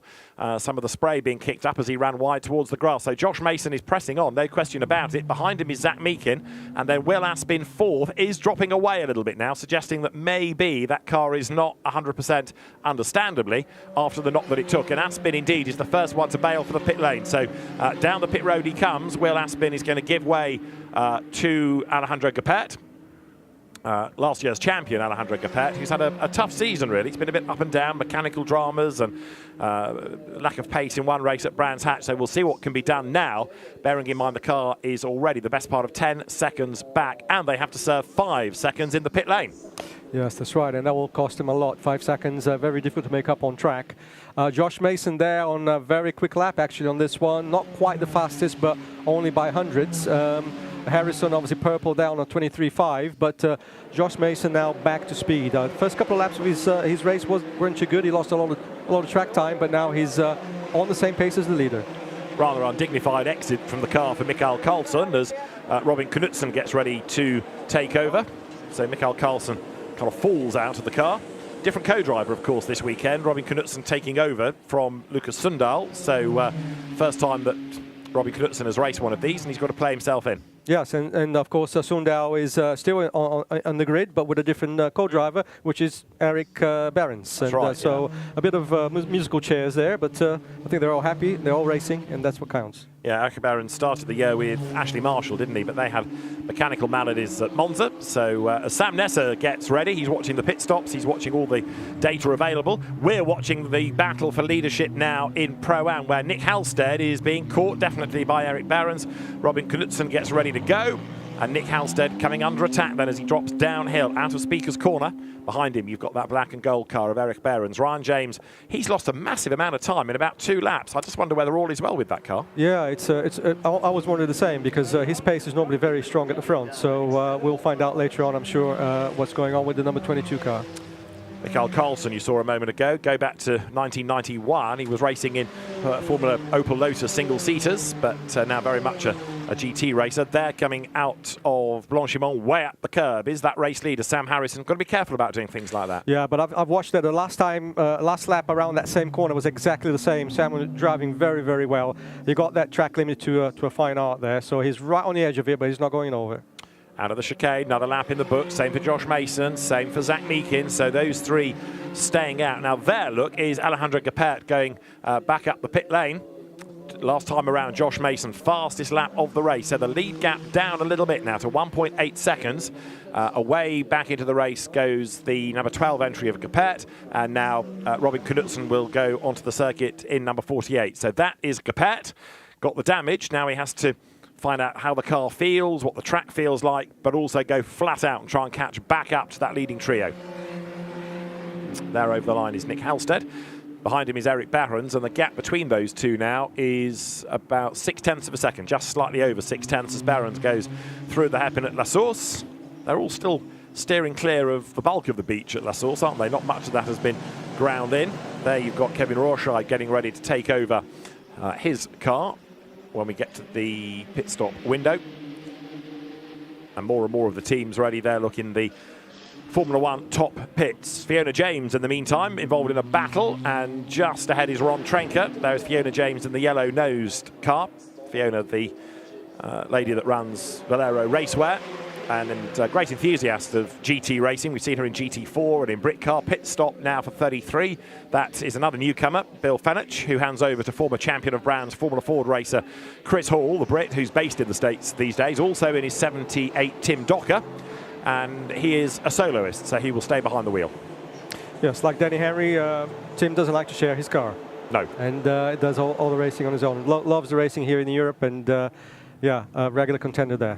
some of the spray being kicked up as he ran wide towards the grass. So Josh Mason is pressing on, no question about it. Behind him is Zach Meakin, and then Will Aspin 4th is dropping away a little bit now, suggesting that maybe that car is not 100%, understandably, after the knock that it took. And Aspin indeed is the first one to bail for the pit lane. So down the pit road he comes. Will Aspin is going to give way to Alejandro Gapet. Last year's champion, Alejandro Gapet, who's had a tough season, really. It's been a bit up and down, mechanical dramas and lack of pace in one race at Brands Hatch. So we'll see what can be done now, bearing in mind the car is already the best part of 10 seconds back, and they have to serve 5 seconds in the pit lane. Yes, that's right, and that will cost him a lot. 5 seconds, very difficult to make up on track. Josh Mason there on a very quick lap, actually, on this one. Not quite the fastest, but only by hundreds. Harrison obviously purple down on 23.5, but Josh Mason now back to speed. First couple of laps of his race weren't too good. He lost a lot of track time, but now he's on the same pace as the leader. Rather undignified exit from the car for Mikael Karlsson as Robin Knudsen gets ready to take over. So Mikael Karlsson kind of falls out of the car. Different co-driver, of course, this weekend. Robin Knudsen taking over from Lucas Sundal. So first time that Robin Knudsen has raced one of these, and he's got to play himself in. Yes, and of course Sundal is still on the grid, but with a different co-driver, which is Eric Behrens. That's right, so a bit of musical chairs there, but I think they're all happy, they're all racing, and that's what counts. Yeah, Eric Behrens started the year with Ashley Marshall, didn't he? But they had mechanical maladies at Monza. So as Sam Nesser gets ready, he's watching the pit stops, he's watching all the data available. We're watching the battle for leadership now in Pro-Am, where Nick Halstead is being caught definitely by Eric Behrens. Robin Knudsen gets ready to go, and Nick Halstead coming under attack then as he drops downhill out of Speaker's Corner. Behind him you've got that black and gold car of Eric Behrens. Ryan James, he's lost a massive amount of time in about 2 laps. I just wonder whether all is well with that car. Yeah, I was wondering the same, because his pace is normally very strong at the front, so we'll find out later on, I'm sure, what's going on with the number 22 car. Mikael Karlsson, you saw a moment ago, go back to 1991. He was racing in Formula Opel Lotus single-seaters, but now very much a GT racer. They're coming out of Blanchimont way up the curb. Is that race leader, Sam Harrison? Got to be careful about doing things like that. Yeah, but I've watched that the last lap around that same corner was exactly the same. Sam was driving very well. He got that track limit to a fine art there, so he's right on the edge of it, but he's not going over. Out of the chicane, another lap in the book. Same for Josh Mason, same for Zach Meakin. So those 3 staying out. Now there, look, is Alejandro Gapet going back up the pit lane. Last time around, Josh Mason, fastest lap of the race. So the lead gap down a little bit now to 1.8 seconds. Away back into the race goes the number 12 entry of Gapet. And now Robin Knudsen will go onto the circuit in number 48. So that is Gapet. Got the damage. Now he has to find out how the car feels, what the track feels like, but also go flat out and try and catch back up to that leading trio. There over the line is Nick Halstead. Behind him is Eric Behrens, and the gap between those two now is about 0.6 of a second, just slightly over 0.6 as Behrens goes through the hairpin at La Source. They're all still steering clear of the bulk of the beach at La Source, aren't they? Not much of that has been ground in. There you've got Kevin Rorschach getting ready to take over his car when we get to the pit stop window. And more of the teams ready there. Look in the Formula One top pits. Fiona James, in the meantime, involved in a battle, and just ahead is Ron Trenker. There's Fiona James in the yellow-nosed car. Fiona, the lady that runs Valero Racewear, and a great enthusiast of GT racing. We've seen her in GT4 and in Brit Car. Pit stop now for 33. That is another newcomer, Bill Fenech, who hands over to former champion of brands Formula Ford racer Chris Hall, the Brit, who's based in the States these days, also in his 78 Tim Docker. And he is a soloist, so he will stay behind the wheel. Yes, like Danny Henry, Tim doesn't like to share his car. No. And does all the racing on his own. Loves the racing here in Europe, and yeah, a regular contender there.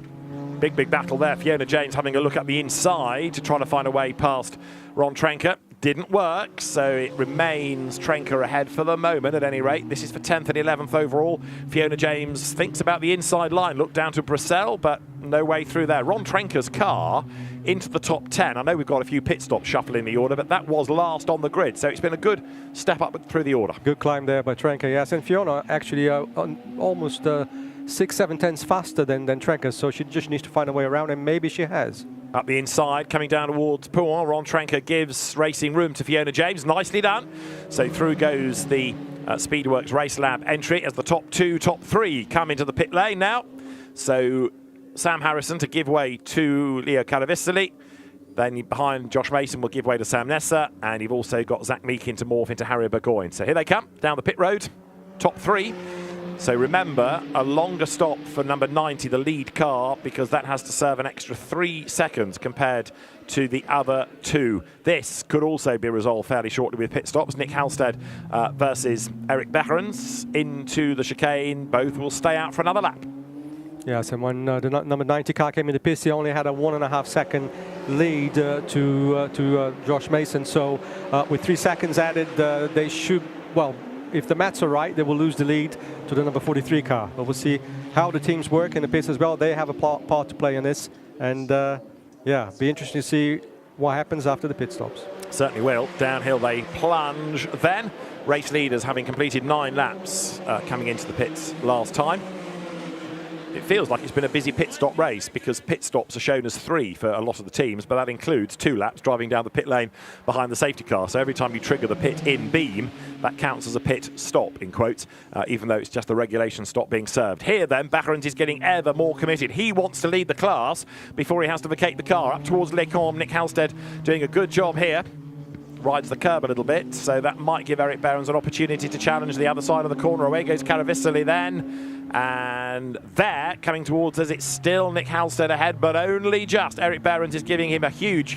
Big battle there. Fiona James having a look at the inside to try to find a way past Ron Trenker. Didn't work, so it remains Trenker ahead for the moment at any rate. This is for 10th and 11th overall. Fiona James thinks about the inside line. Look down to Brussels, but no way through there. Ron Trenker's car into the top 10. I know we've got a few pit stops shuffling the order, but that was last on the grid, so it's been a good step up through the order. Good climb there by Trenker, yes. And Fiona actually almost 6-7 tenths faster than Trenker, so she just needs to find a way around, and maybe she has. Up the inside, coming down towards Pouin, Ron Trenker gives racing room to Fiona James. Nicely done. So through goes the Speedworks Race Lab entry as the top 2, top 3 come into the pit lane now. So Sam Harrison to give way to Leo Caravicili. Then behind Josh Mason will give way to Sam Nesser. And you've also got Zach Meekin to morph into Harry Burgoyne. So here they come down the pit road, top 3. So remember, a longer stop for number 90, the lead car, because that has to serve an extra 3 seconds compared to the other 2. This could also be resolved fairly shortly with pit stops. Nick Halstead versus Eric Behrens into the chicane. Both will stay out for another lap. Yes, and when the number 90 car came into pits, he only had a 1.5 second lead to Josh Mason. So with 3 seconds added, they should, well, if the maths are right, they will lose the lead to the number 43 car. But we'll see how the teams work in the pits as well. They have a part to play in this. And yeah, be interesting to see what happens after the pit stops. Certainly will. Downhill they plunge then. Race leaders having completed 9 laps coming into the pits last time. It feels like it's been a busy pit stop race because pit stops are shown as 3 for a lot of the teams, but that includes 2 laps driving down the pit lane behind the safety car. So every time you trigger the pit in beam, that counts as a pit stop, in quotes, even though it's just the regulation stop being served. Here then, Behrens is getting ever more committed. He wants to lead the class before he has to vacate the car. Up towards Lecombe, Nick Halstead doing a good job here. Rides the curb a little bit, so that might give Eric Behrens an opportunity to challenge the other side of the corner. Away goes Caravicili then. And there, coming towards us, it's still Nick Halstead ahead, but only just. Eric Behrens is giving him a huge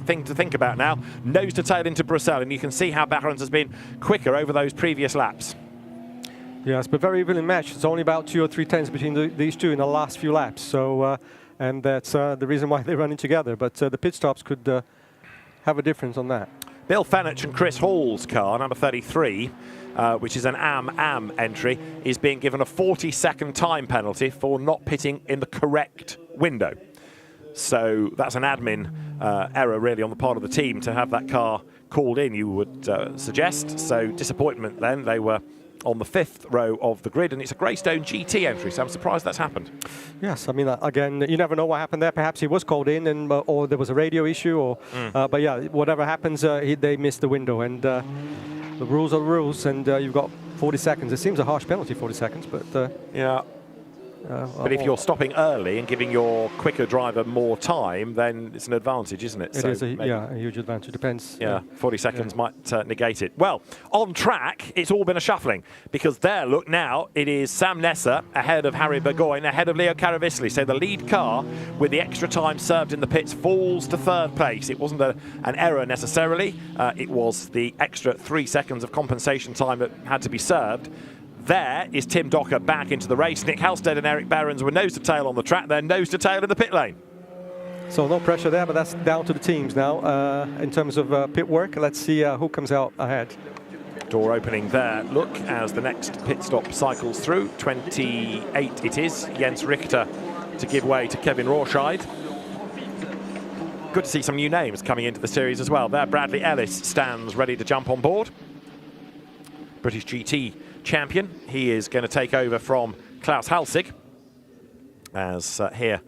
thing to think about now. Nose to tail into Brussels, and you can see how Behrens has been quicker over those previous laps. Yes, but very evenly matched. It's only about 2 or 3 tenths between these two in the last few laps. So, and that's the reason why they're running together. But the pit stops could have a difference on that. Bill Fenech and Chris Hall's car, number 33, which is an AM entry, is being given a 40-second time penalty for not pitting in the correct window. So that's an admin error, really, on the part of the team to have that car called in, you would suggest. So disappointment then. They were on the 5th row of the grid, and it's a Greystone GT entry, so I'm surprised that's happened. Yes, I mean, again, you never know what happened there. Perhaps he was called in, and or there was a radio issue, or but yeah, whatever happens, they missed the window, and the rules are rules, and you've got 40 seconds. It seems a harsh penalty, 40 seconds, but yeah. But if you're stopping early and giving your quicker driver more time, then it's an advantage, isn't it? It is a huge advantage. Depends. Yeah, 40 seconds might negate it. Well, on track, it's all been a shuffling because there, look now, it is Sam Nesser ahead of Harry Burgoyne, ahead of Leo Caravicili. So the lead car, with the extra time served in the pits, falls to 3rd place. It wasn't an error necessarily. It was the extra 3 seconds of compensation time that had to be served. There is Tim Docker back into the race. Nick Halstead and Eric Behrens were nose to tail on the track. They're nose to tail in the pit lane. So no pressure there, but that's down to the teams now in terms of pit work. Let's see who comes out ahead. Door opening there. Look as the next pit stop cycles through. 28 it is. Jens Richter to give way to Kevin Rohrscheid. Good to see some new names coming into the series as well. There, Bradley Ellis stands ready to jump on board. British GT champion. He is going to take over from Klaus Halsig. As here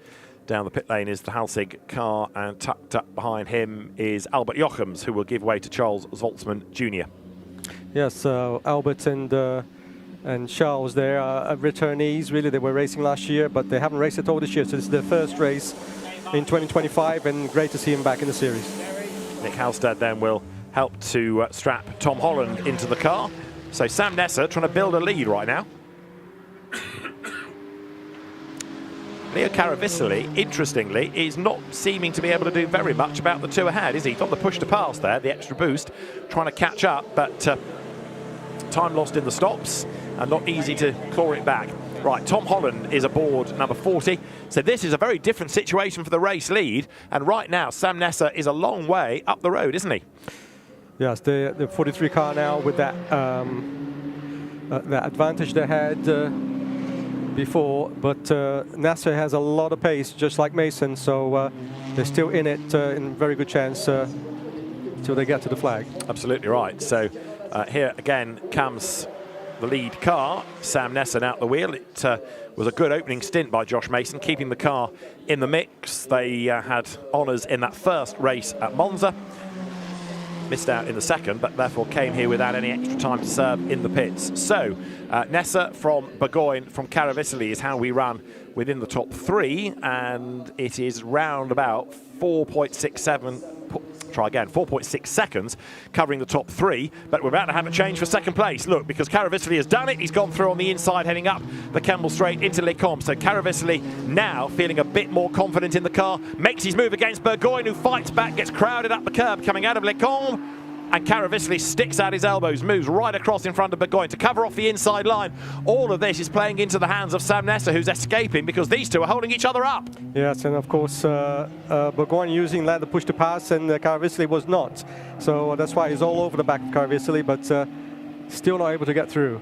down the pit lane is the Halsig car, and tucked up behind him is Albert Jochems, who will give way to Charles Zoltzman Jr. Yes, Albert and Charles, they are returnees. Really, they were racing last year, but they haven't raced at all this year. So this is their first race in 2025, and great to see him back in the series. Nick Halstead then will help to strap Tom Holland into the car. So Sam Nesser trying to build a lead right now. Leo Caravicoli, interestingly, is not seeming to be able to do very much about the two ahead, is he? He's on the push to pass there, the extra boost, trying to catch up, but time lost in the stops and not easy to claw it back. Right, Tom Holland is aboard number 40. So this is a very different situation for the race lead. And right now, Sam Nesser is a long way up the road, isn't he? Yes, the 43 car now with that that advantage they had before, but Nasser has a lot of pace, just like Mason, so they're still in it, in very good chance till they get to the flag. Absolutely right. So here again comes the lead car, Sam Nesson out the wheel. It was a good opening stint by Josh Mason, keeping the car in the mix. They had honours in that first race at Monza. Missed out in the second, but therefore came here without any extra time to serve in the pits. So Nesser from Burgoyne from Caravicoli is how we run within the top three, and it is round about 4.6 seconds covering the top three, but we're about to have a change for second place. Look, because Caravicoli has done it, he's gone through on the inside heading up the Kemble Straight into Les Combes. So Caravicoli now feeling a bit more confident in the car, makes his move against Burgoyne, who fights back, gets crowded up the curb coming out of Les Combes, and Caravicoli sticks out his elbows, moves right across in front of Burgoyne to cover off the inside line. All of this is playing into the hands of Sam Nesser, who's escaping because these two are holding each other up. Yes, and of course Burgoyne using the push to pass, and Caravicoli was not. So that's why he's all over the back of Caravicoli, but still not able to get through.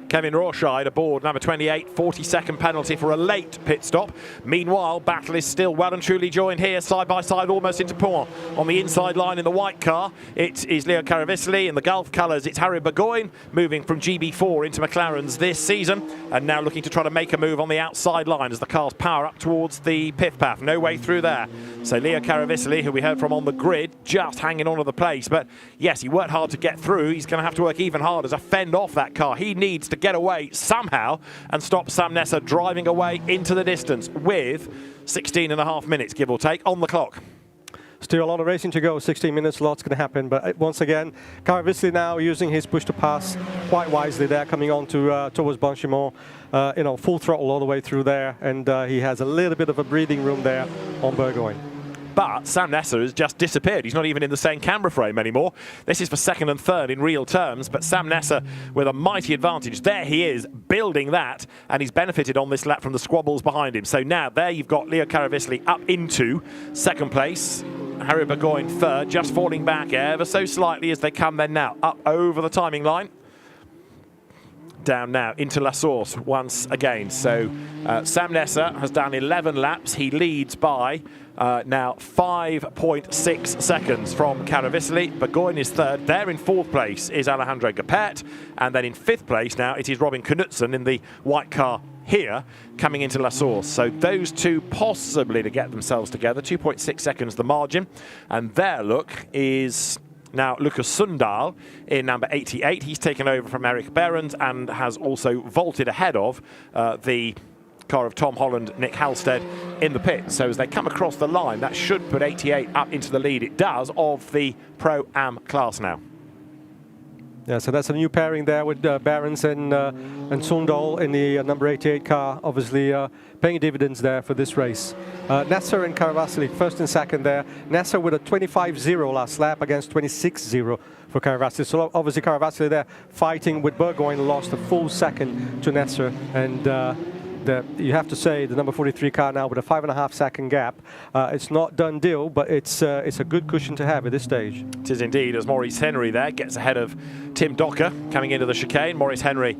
Kevin Rohrscheid aboard number 28, 40-second penalty for a late pit stop. Meanwhile, battle is still well and truly joined here, side by side, almost into point. On the inside line in the white car, it is Leo Caravicoli. In the Gulf colours, it's Harry Burgoyne, moving from GB4 into McLaren's this season, and now looking to try to make a move on the outside line as the cars power up towards the pith path. No way through there. So Leo Caravicoli, who we heard from on the grid, just hanging on to the place. But yes, he worked hard to get through. He's going to have to work even harder to fend off that car. He needs to get away somehow and stop Sam Nesser driving away into the distance with 16.5 minutes, give or take, on the clock. Still a lot of racing to go, 16 minutes, lots going to happen. But once again, Caravicoli now using his push to pass quite wisely there, coming on to towards Blanchimont, full throttle all the way through there, and he has a little bit of a breathing room there on Burgoyne. But Sam Nesser has just disappeared. He's not even in the same camera frame anymore. This is for second and third in real terms, but Sam Nesser with a mighty advantage. There he is, building that, and he's benefited on this lap from the squabbles behind him. So now there you've got Leo Caravicoli up into second place. Harry Burgoyne third, just falling back ever so slightly as they come then now up over the timing line. Down now into La Source once again. So Sam Nesser has done 11 laps. He leads by now 5.6 seconds from Caravicoli. Burgoyne is third. There in fourth place is Alejandro Gapet. And then in fifth place now it is Robin Knudsen in the white car here coming into La Source. So those two possibly to get themselves together. 2.6 seconds the margin. And there, look, is now Lucas Sundal in number 88. He's taken over from Eric Behrens and has also vaulted ahead of the car of Tom Holland, Nick Halstead in the pit. So as they come across the line, that should put 88 up into the lead. It does, of the Pro-Am class now. Yeah, so that's a new pairing there with Behrens and Sundal in the number 88 car, obviously paying dividends there for this race. Nasser and Caravasili, first and second there. Nasser with a 25-0 last lap against 26-0 for Caravasili. So obviously Caravasili there fighting with Burgoyne, lost a full second to Nasser, and you have to say the number 43 car now with a 5.5 second gap. It's not done deal, but it's a good cushion to have at this stage. It is indeed, as Maurice Henry there gets ahead of Tim Docker coming into the chicane. Maurice Henry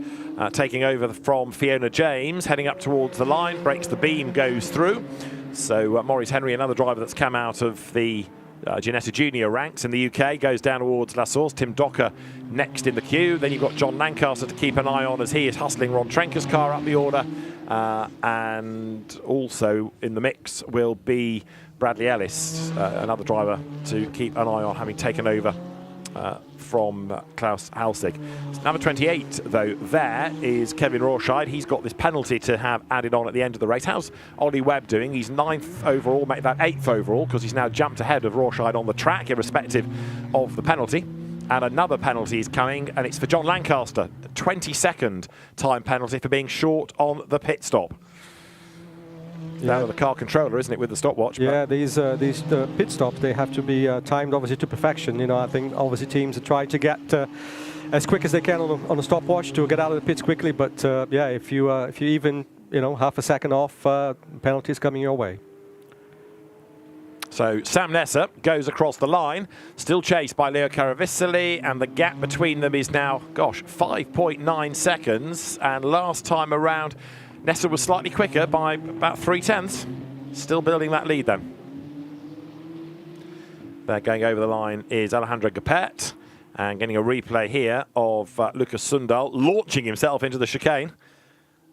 taking over from Fiona James, heading up towards the line, breaks the beam, goes through. So Maurice Henry, another driver that's come out of the Ginetta Junior ranks in the UK, goes down towards La Source. Tim Docker next in the queue. Then you've got John Lancaster to keep an eye on as he is hustling Ron Trenker's car up the order. And also in the mix will be Bradley Ellis, another driver to keep an eye on, having taken over from Klaus Halsig. Number 28, though, there is Kevin Rawshide. He's got this penalty to have added on at the end of the race. How's Ollie Webb doing? He's 9th overall, make that 8th overall, because he's now jumped ahead of Rawshide on the track, irrespective of the penalty. And another penalty is coming, and it's for John Lancaster. A 22nd time penalty for being short on the pit stop. Yeah. Now the car controller, isn't it, with the stopwatch? Yeah, these pit stops, they have to be timed obviously to perfection. You know, I think obviously teams are trying to get as quick as they can on the stopwatch to get out of the pits quickly. But yeah, if you even half a second off, penalties coming your way. So Sam Nesser goes across the line, still chased by Leo Caravasili, and the gap between them is now, 5.9 seconds. And last time around, Nesser was slightly quicker by about 0.3. Still building that lead then. There going over the line is Alejandro Gapet, and getting a replay here of Lucas Sundal launching himself into the chicane.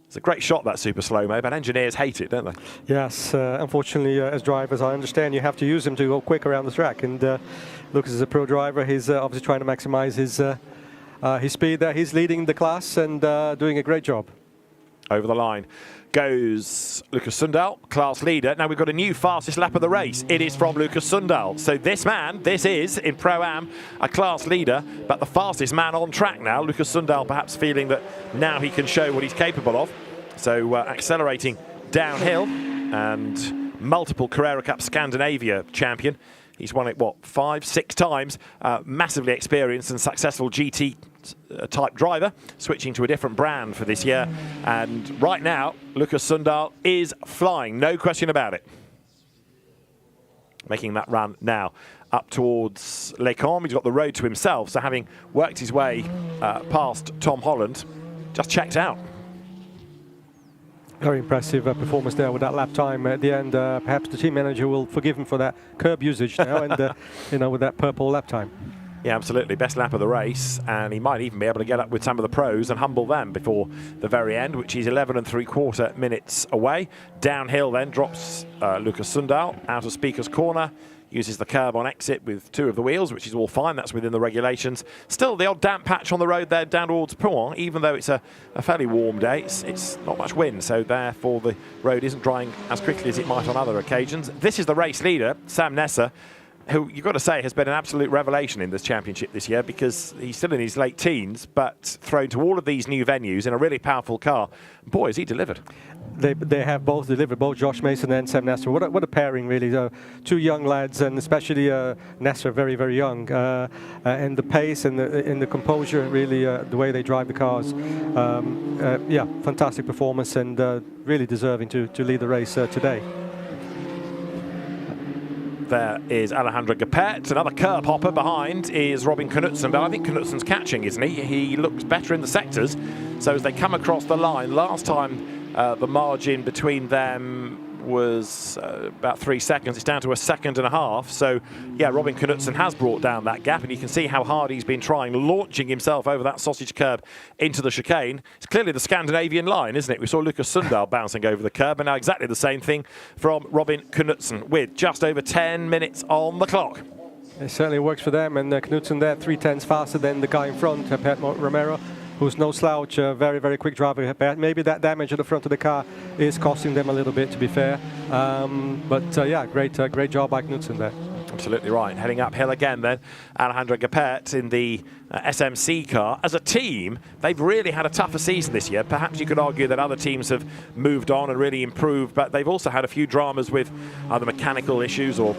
It's a great shot, that super slow-mo, but engineers hate it, don't they? Yes, unfortunately, as drivers, I understand you have to use them to go quick around the track. And Lucas is a pro driver. He's obviously trying to maximize his speed there. He's leading the class and doing a great job. Over the line goes Lucas Sundal, class leader. Now we've got a new fastest lap of the race. It is from Lucas Sundal. So this is, in Pro-Am, a class leader, but the fastest man on track now. Lucas Sundal perhaps feeling that now he can show what he's capable of. So accelerating downhill, and multiple Carrera Cup Scandinavia champion. He's won it, 5, 6 times. Massively experienced and successful GT type driver, switching to a different brand for this year. And right now, Lucas Sundal is flying, no question about it. Making that run now up towards Les Combes. He's got the road to himself, so having worked his way past Tom Holland, just checked out. Very impressive performance there with that lap time at the end. Perhaps the team manager will forgive him for that curb usage now, and with that purple lap time. Yeah, absolutely. Best lap of the race, and he might even be able to get up with some of the pros and humble them before the very end, which is 11 3/4 minutes away. Downhill then drops Lucas Sundal out of Speaker's Corner, uses the curb on exit with 2 of the wheels, which is all fine. That's within the regulations. Still the odd damp patch on the road there down towards Pouin, even though it's a fairly warm day. It's not much wind, so therefore the road isn't drying as quickly as it might on other occasions. This is the race leader, Sam Nesser, who you've got to say has been an absolute revelation in this championship this year, because he's still in his late teens, but thrown to all of these new venues in a really powerful car. Boy, has he delivered. They have both delivered, both Josh Mason and Sam Nesser. What a pairing, really. 2 young lads, and especially Nesser, very, very young. And the pace and the composure, really, the way they drive the cars. Yeah, fantastic performance, and really deserving to lead the race today. There is Alejandro Gapet. Another curb hopper behind is Robin Knutsen, but I think Knutsen's catching, isn't he? He looks better in the sectors. So as they come across the line, last time the margin between them was about 3 seconds. It's down to 1.5 seconds. So, yeah, Robin Knutsen has brought down that gap, and you can see how hard he's been trying, launching himself over that sausage curb into the chicane. It's clearly the Scandinavian line, isn't it? We saw Lucas Sundal bouncing over the curb, and now exactly the same thing from Robin Knutsen, with just over 10 minutes on the clock. It certainly works for them, and Knutsen there 0.3 faster than the guy in front, Pat Romero, who's no slouch, very, very quick driver. Maybe that damage at the front of the car is costing them a little bit, to be fair. But yeah, great job by Knutsen there. Absolutely right. Heading uphill again then, Alejandro Gapet in the SMC car. As a team, they've really had a tougher season this year. Perhaps you could argue that other teams have moved on and really improved, but they've also had a few dramas with either mechanical issues or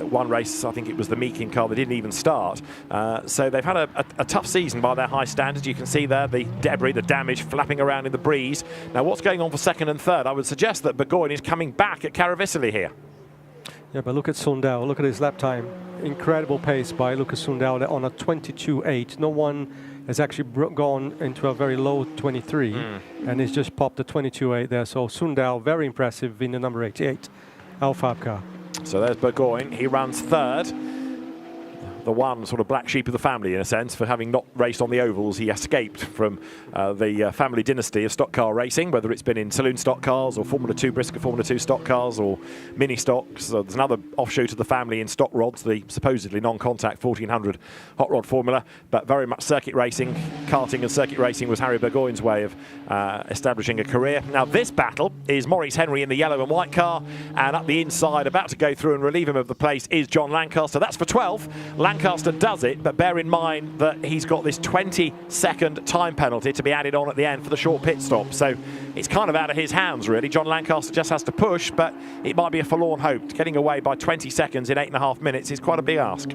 one race, I think it was the Meakin car that didn't even start. So they've had a tough season by their high standards. You can see there the debris, the damage flapping around in the breeze. Now what's going on for second and third? I would suggest that Burgoyne is coming back at Caravicili here. Yeah, but look at Sundal. Look at his lap time. Incredible pace by Lucas Sundal on a 22.8. No one has actually gone into a very low 23, and he's just popped a 22.8 there. So Sundal, very impressive in the number 88 Alfab car. So there's Burgoyne. He runs third. The one sort of black sheep of the family, in a sense, for having not raced on the ovals. He escaped from the family dynasty of stock car racing, whether it's been in saloon stock cars or Formula 2 Brisker Formula 2 stock cars or mini stocks. So there's another offshoot of the family in stock rods, the supposedly non-contact 1400 hot rod formula, but very much circuit racing. Karting and circuit racing was Harry Burgoyne's way of establishing a career. Now this battle is Maurice Henry in the yellow and white car, and up the inside, about to go through and relieve him of the place, is John Lancaster. That's for 12th. Lancaster does it, but bear in mind that he's got this 20-second time penalty to be added on at the end for the short pit stop. So it's kind of out of his hands, really. John Lancaster just has to push, but it might be a forlorn hope. Getting away by 20 seconds in 8.5 minutes is quite a big ask.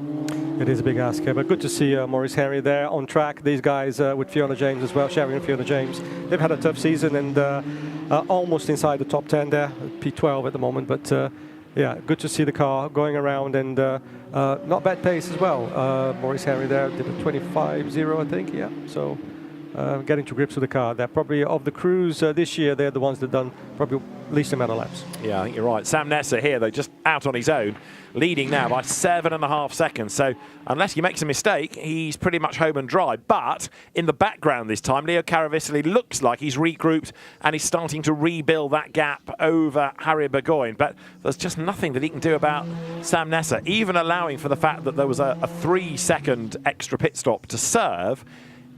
It is a big ask, but good to see Maurice Henry there on track. These guys with Fiona James as well, Sherry and Fiona James, they've had a tough season and almost inside the top 10 there, P12 at the moment, but yeah, good to see the car going around and not bad pace as well. Maurice Henry there did a 25.0, I think, yeah. So getting to grips with the car. They're probably, of the crews this year, they're the ones that done probably least amount of laps. Yeah, I think you're right. Sam Nessa here, though, just out on his own, leading now by 7.5 seconds. So unless he makes a mistake, he's pretty much home and dry. But in the background this time, Leo Caravicili looks like he's regrouped and he's starting to rebuild that gap over Harry Burgoyne. But there's just nothing that he can do about Sam Nessa, even allowing for the fact that there was a 3-second extra pit stop to serve.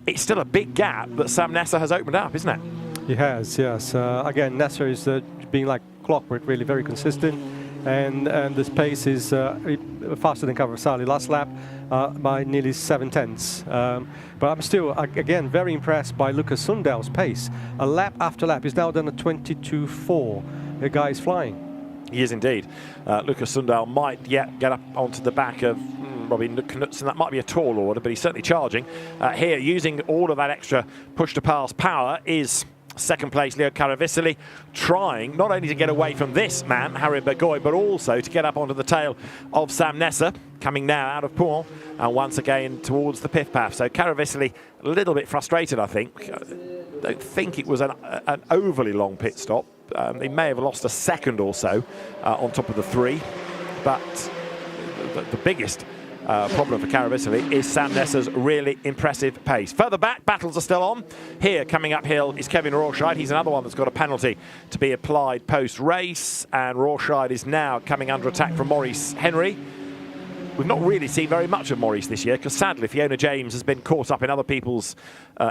It's still a big gap that Sam Nessa has opened up, isn't it? He has, yes. Again, Nessa is being like clockwork, really very consistent. And this pace is faster than Caravicili last lap by nearly 7/10. But I'm still, again, very impressed by Lucas Sundal's pace. A lap after lap, he's now done a 22.4. The guy is flying. He is indeed. Lucas Sundal might yet get up onto the back of Robin Knudsen. That might be a tall order, but he's certainly charging. Here, using all of that extra push-to-pass power, is second place Leo Caravicili, trying not only to get away from this man, Harry Burgoyne, but also to get up onto the tail of Sam Nessa, coming now out of Pouen, and once again towards the pith path. So Caravicili a little bit frustrated, I think. I don't think it was an overly long pit stop. He may have lost a second or so on top of the 3, but the biggest problem for Caravicili is Sam Nessa's really impressive pace. Further back, battles are still on. Here, coming uphill, is Kevin Rawscheid. He's another one that's got a penalty to be applied post-race, and Rawscheid is now coming under attack from Maurice Henry. We've not really seen very much of Maurice this year because sadly Fiona James has been caught up in other people's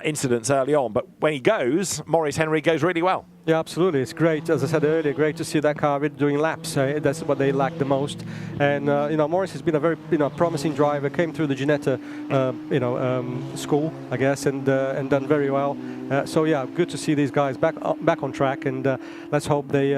incidents early on. But when he goes, Maurice Henry goes really well. Yeah, absolutely. It's great. As I said earlier, great to see that car really doing laps. That's what they lack the most. And you know, Maurice has been a very promising driver. Came through the Ginetta school, I guess, and done very well. So yeah, good to see these guys back on track. And let's hope they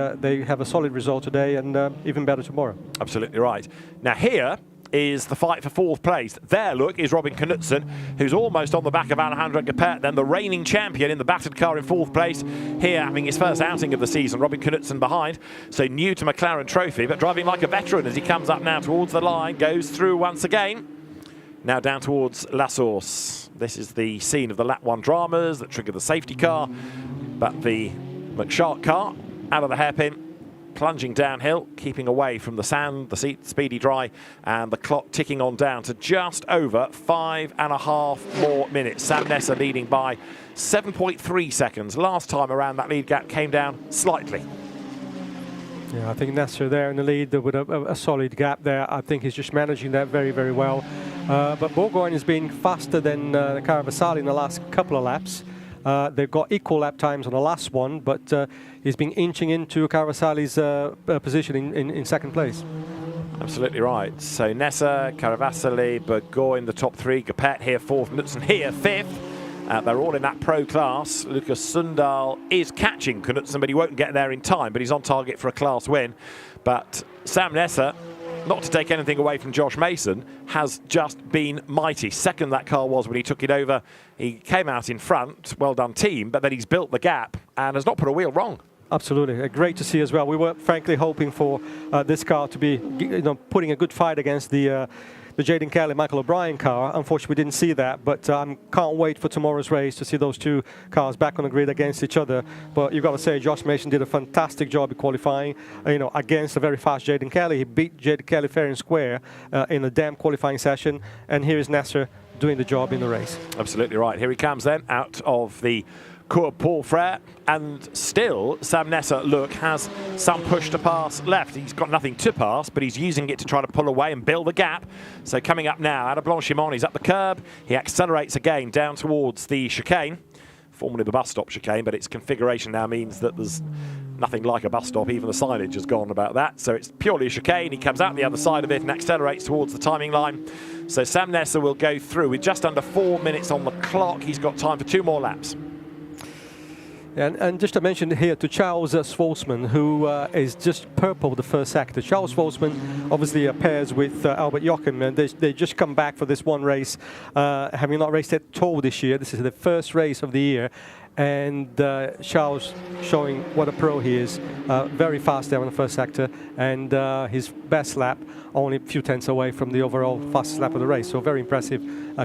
have a solid result today and even better tomorrow. Absolutely right. Now here is the fight for 4th place. There, look, is Robin Knudsen, who's almost on the back of Alejandro Gapet, then the reigning champion in the battered car in 4th place. Here, having his first outing of the season, Robin Knudsen behind. So new to McLaren Trophy, but driving like a veteran as he comes up now towards the line, goes through once again. Now down towards La Source. This is the scene of the lap 1 dramas that trigger the safety car, but the McShark car out of the hairpin, plunging downhill, keeping away from the sand, the seat speedy dry, and the clock ticking on down to just over 5.5 more minutes. Sam Nessa leading by 7.3 seconds. Last time around, that lead gap came down slightly. Yeah, I think Nessa there in the lead with a solid gap there. I think he's just managing that very, very well. But Burgoyne has been faster than Caravicili in the last couple of laps. They've got equal lap times on the last one, but he's been inching into Caravicili's position in second place. Absolutely right. So Nessa, Caravasali, Burgoyne, the top three. Gapet here fourth, Knutsen here fifth. They're all in that pro class. Lucas Sundal is catching Knutsen, but he won't get there in time, but he's on target for a class win. But Sam Nessa, not to take anything away from Josh Mason, has just been mighty. Second that car was when he took it over. He came out in front, well done team, but then he's built the gap and has not put a wheel wrong. Absolutely, great to see as well. We were frankly hoping for this car to be, putting a good fight against the Jaden Kelly, Michael O'Brien car. Unfortunately, we didn't see that, but can't wait for tomorrow's race to see those two cars back on the grid against each other. But you've got to say, Josh Mason did a fantastic job in qualifying, against a very fast Jaden Kelly. He beat Jaden Kelly fair and square in a damn qualifying session, and here is Nasser doing the job in the race. Absolutely right. Here he comes then out of the Cours Paul Frere, and still Sam Nessa, look, has some push to pass left. He's got nothing to pass, but he's using it to try to pull away and build a gap. So coming up now out of Blanchimont, he's up the curb. He accelerates again down towards the chicane, formerly the bus stop chicane, but its configuration now means that there's nothing like a bus stop. Even the signage has gone about that. So it's purely a chicane. He comes out the other side of it and accelerates towards the timing line. So Sam Nessa will go through with just under 4 minutes on the clock. He's got time for 2 more laps. And just to mention here to Charles Schwartzman, who is just purple the first sector. Charles Schwartzman obviously pairs with Albert Joachim, and they just come back for this one race, having not raced at all this year. This is the first race of the year, and Charles showing what a pro he is. Very fast there on the first sector, and his best lap only a few tenths away from the overall fastest lap of the race. So very impressive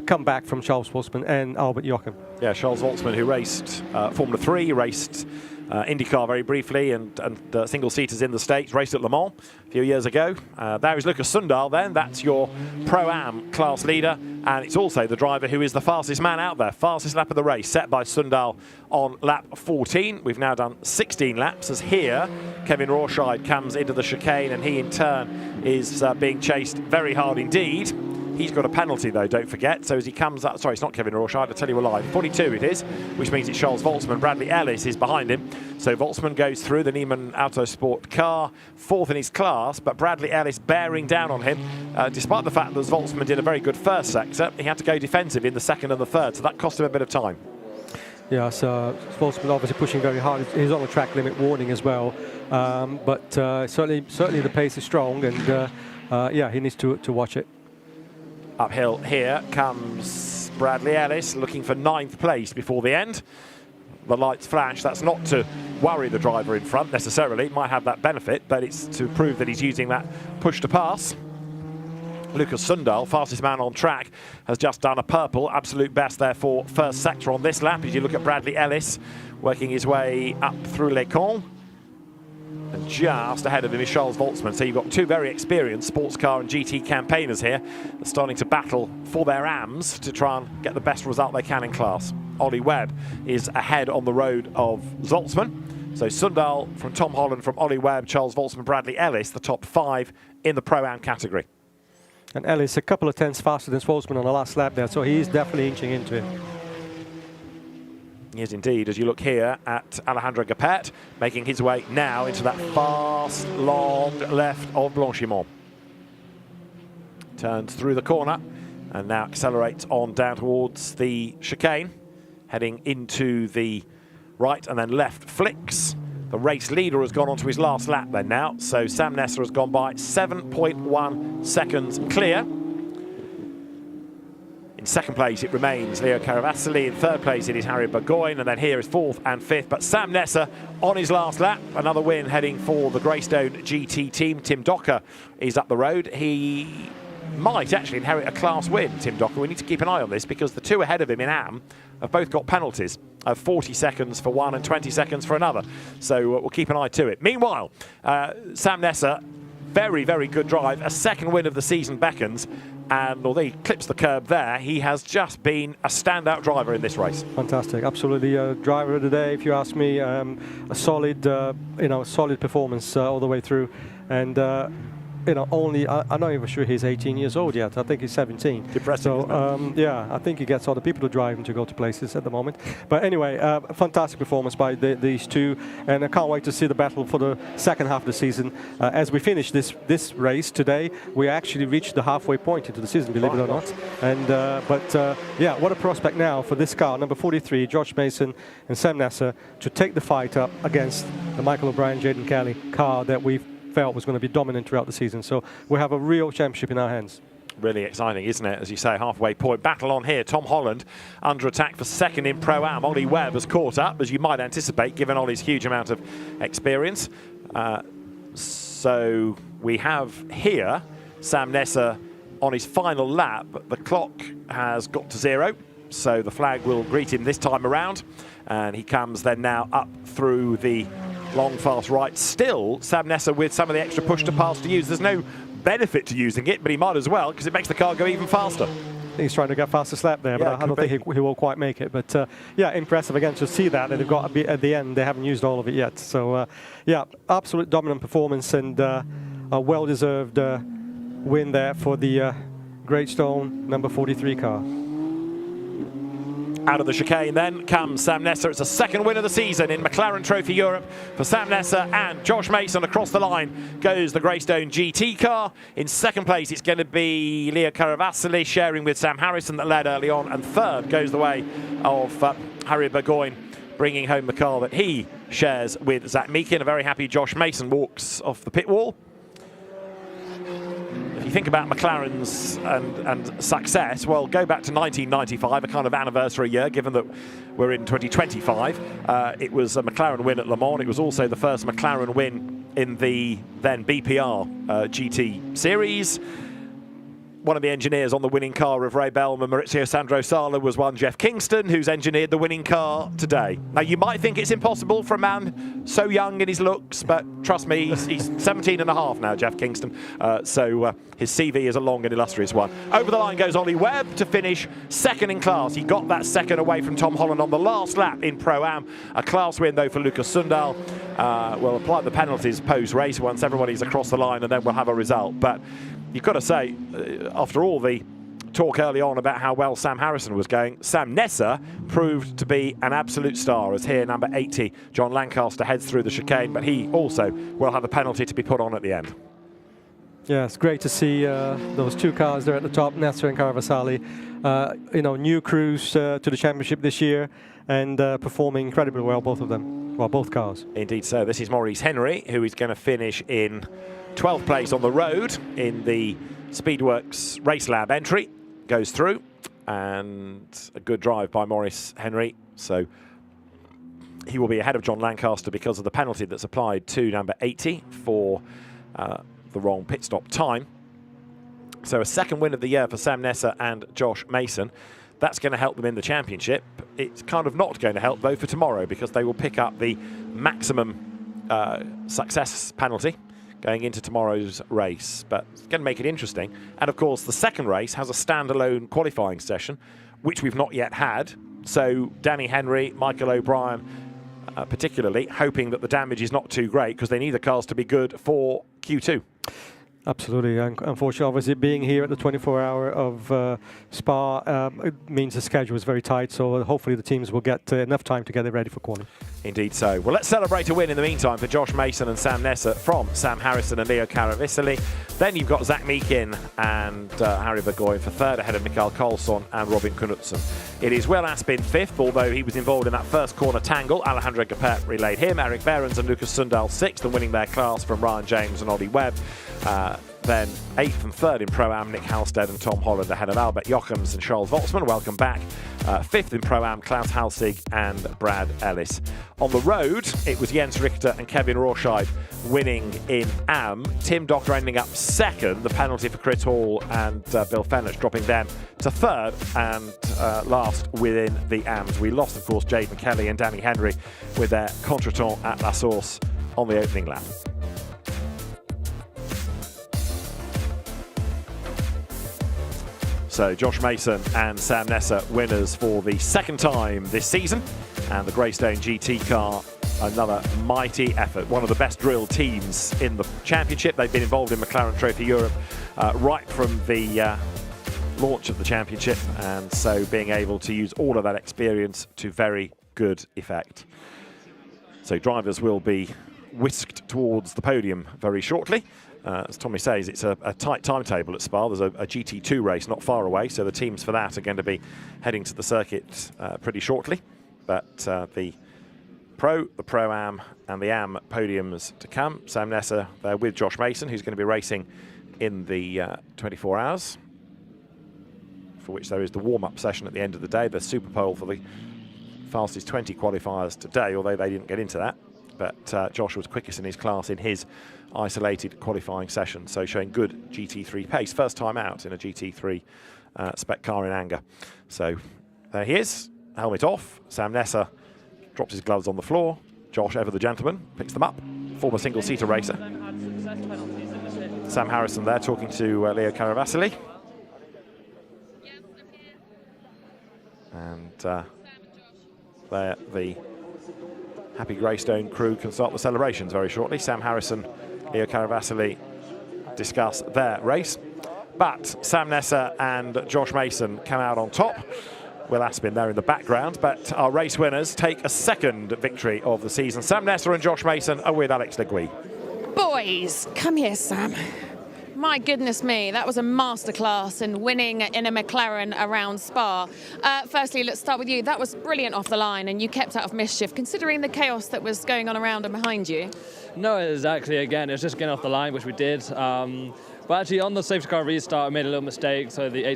comeback from Charles Schwartzman and Albert Joachim. Yeah, Charles Schwartzman, who raced Formula 3, raced IndyCar very briefly, and single-seaters in the States, raced at Le Mans a few years ago. There is Lucas Sundal then. That's your Pro-Am class leader, and it's also the driver who is the fastest man out there. Fastest lap of the race set by Sundal on lap 14. We've now done 16 laps as here Kevin Rawshide comes into the chicane, and he in turn is being chased very hard indeed. He's got a penalty though, don't forget. So as he comes up, sorry, it's not Kevin Rawshide, I'll tell you a lie. 42 it is, which means it's Charles Voltzmann. Bradley Ellis is behind him. So Voltzmann goes through the Neiman Autosport car, fourth in his class, but Bradley Ellis bearing down on him. Despite the fact that Voltzmann did a very good first sector, he had to go defensive in the second and the third, so that cost him a bit of time. Yeah, so Voltzmann obviously pushing very hard. He's on the track limit warning as well, but certainly the pace is strong, and yeah, he needs to watch it. Uphill here comes Bradley Ellis looking for 9th place before the end. The lights flash. That's not to worry the driver in front necessarily. It might have that benefit, but it's to prove that he's using that push to pass. Lucas Sundal, fastest man on track, has just done a purple. Absolute best therefore first sector on this lap. As you look at Bradley Ellis working his way up through Les Cons. And just ahead of him is Charles Voltzmann. So you've got two very experienced sports car and GT campaigners here starting to battle for their AMs to try and get the best result they can in class. Ollie Webb is ahead on the road of Voltzmann. So Sundal from Tom Holland, from Ollie Webb, Charles Voltzmann, Bradley Ellis, the top 5 in the Pro-Am category. And Ellis a couple of tenths faster than Voltzmann on the last lap there, so he is definitely inching into it. He is indeed, as you look here at Alejandro Gapet, making his way now into that fast, long left of Blanchimont. Turns through the corner and now accelerates on down towards the chicane, heading into the right and then left flicks. The race leader has gone on to his last lap then now, so Sam Nessa has gone by 7.1 seconds clear. In second place, it remains Leo Caravasali. In third place, it is Harry Burgoyne. And then here is fourth and fifth. But Sam Nessa on his last lap. Another win heading for the Greystone GT team. Tim Docker is up the road. He might actually inherit a class win, Tim Docker. We need to keep an eye on this because the two ahead of him in AM have both got penalties of 40 seconds for one and 20 seconds for another. So we'll keep an eye to it. Meanwhile, Sam Nessa, very, very good drive. A second win of the season beckons. And although he clips the curb there, he has just been a standout driver in this race. Fantastic, absolutely driver of the day, if you ask me. A solid, solid performance all the way through. And only, I'm not even sure he's 18 years old yet. I think he's 17. Depressing, so, yeah, I think he gets other people to drive him to go to places at the moment. But anyway, fantastic performance by these two, and I can't wait to see the battle for the second half of the season. As we finish this race today, we actually reached the halfway point into the season, believe it or not. And yeah, what a prospect now for this car, number 43, Josh Mason and Sam Nasser, to take the fight up against the Michael O'Brien, Jaden Kelly car that we felt was going to be dominant throughout the season. So we have a real championship in our hands. Really exciting, isn't it? As you say, halfway point battle on here. Tom Holland under attack for second in Pro-Am. Ollie Webb has caught up, as you might anticipate, given Ollie's huge amount of experience. So we have here Sam Nasser on his final lap. The clock has got to 0, so the flag will greet him this time around. And he comes then now up through the long, fast right. Still, Sam Nasser with some of the extra push to pass to use. There's no benefit to using it, but he might as well, because it makes the car go even faster. He's trying to get fastest lap there, but Yeah, I don't think he will quite make it. But yeah, impressive again to see that. And they've got a bit at the end, they haven't used all of it yet. So yeah, absolute dominant performance, and a well-deserved win there for the Greystone number 43 car. Out of the chicane then comes Sam Nasser. It's a second win of the season in McLaren Trophy Europe for Sam Nasser and Josh Mason. Across the line goes the Greystone GT car. In second place it's going to be Leo Caravasili sharing with Sam Harrison that led early on, and third goes the way of Harry Burgoyne, bringing home the car that he shares with Zach Meakin. A very happy Josh Mason walks off the pit wall. If you think about McLaren's and success, well, go back to 1995, a kind of anniversary year, given that we're in 2025. It was a McLaren win at Le Mans. It was also the first McLaren win in the then BPR GT series. One of the engineers on the winning car of Ray Bellm and Maurizio Sandro Sala was one Jeff Kingston, who's engineered the winning car today. Now, you might think it's impossible for a man so young in his looks, but trust me, he's 17 and a half now, Jeff Kingston. So his CV is a long and illustrious one. Over the line goes Ollie Webb to finish second in class. He got that second away from Tom Holland on the last lap in Pro-Am. A class win, though, for Lucas Sundal. We'll apply the penalties post-race once everybody's across the line, and then we'll have a result. But you've got to say, after all the talk early on about how well Sam Harrison was going, Sam Nasser proved to be an absolute star, as here number 80, John Lancaster, heads through the chicane, but he also will have a penalty to be put on at the end. Yeah, it's great to see those two cars there at the top, Nasser and Caravasali. You know, new crews to the championship this year, and performing incredibly well, both of them. Well, both cars. Indeed so. This is Maurice Henry, who is going to finish in 12th place on the road in the Speedworks Race Lab entry. Goes through, and a good drive by Maurice Henry. So he will be ahead of John Lancaster because of the penalty that's applied to number 80 for the wrong pit stop time. So a second win of the year for Sam Nasser and Josh Mason. That's going to help them in the championship. It's kind of not going to help, though, for tomorrow, because they will pick up the maximum success penalty going into tomorrow's race. But it's going to make it interesting. And, of course, the second race has a standalone qualifying session, which we've not yet had. So Danny Henry, Michael O'Brien, particularly, hoping that the damage is not too great, because they need the cars to be good for Q2. Absolutely. Unfortunately, obviously, being here at the 24-hour of Spa, it means the schedule is very tight, so hopefully the teams will get enough time to get it ready for qualifying. Indeed so. Well, let's celebrate a win in the meantime for Josh Mason and Sam Nasser from Sam Harrison and Leo Caravasili. Then you've got Zach Meakin and Harry Burgoyne for third, ahead of Mikael Karlsson and Robin Knudsen. It is Will Aspin fifth, although he was involved in that first corner tangle. Alejandro Gapet relayed him. Eric Behrens and Lucas Sundal sixth, and winning their class from Ryan James and Ollie Webb. Then 8th and 3rd in Pro-Am, Nick Halstead and Tom Holland ahead of Albert Jochems and Charles Voltzmann. Welcome back. 5th in Pro-Am, Klaus Halsig and Brad Ellis. On the road, it was Jens Richter and Kevin Rorscheid winning in Am. Tim Docker ending up 2nd. The penalty for Chris Hall and Bill Fenech dropping them to 3rd and last within the Ams. We lost, of course, Jaden Kelly and Danny Henry with their contretemps at La Source on the opening lap. So Josh Mason and Sam Nasser winners for the second time this season, and the Greystone GT car another mighty effort. One of the best drilled teams in the championship. They've been involved in McLaren Trophy Europe right from the launch of the championship, and so being able to use all of that experience to very good effect. So drivers will be whisked towards the podium very shortly. As Tommy says, it's a tight timetable at Spa. There's a GT2 race not far away, so the teams for that are going to be heading to the circuit pretty shortly. But the Pro, the Pro-Am and the Am podiums to come. Sam Nesser there with Josh Mason, who's going to be racing in the 24 hours, for which there is the warm-up session at the end of the day. The Super Pole for the fastest 20 qualifiers today, although they didn't get into that. But Josh was quickest in his class in his isolated qualifying session, so showing good GT3 pace. First time out in a GT3 spec car in anger. So there he is, helmet off. Sam Nesser drops his gloves on the floor. Josh, ever the gentleman, picks them up. Former single-seater racer. Sam Harrison there talking to Leo Caravasili. And there the Happy Greystone crew can start the celebrations very shortly. Sam Harrison, Leo Caravasili discuss their race. But Sam Nesser and Josh Mason come out on top. Will Aspin there in the background, but our race winners take a second victory of the season. Sam Nesser and Josh Mason are with Alex Legui. Boys, come here, Sam. My goodness me, that was a masterclass in winning in a McLaren around Spa. Firstly, let's start with you. That was brilliant off the line, and you kept out of mischief, considering the chaos that was going on around and behind you. No, exactly. Again, it was just getting off the line, which we did. But actually, on the safety car restart, I made a little mistake, so the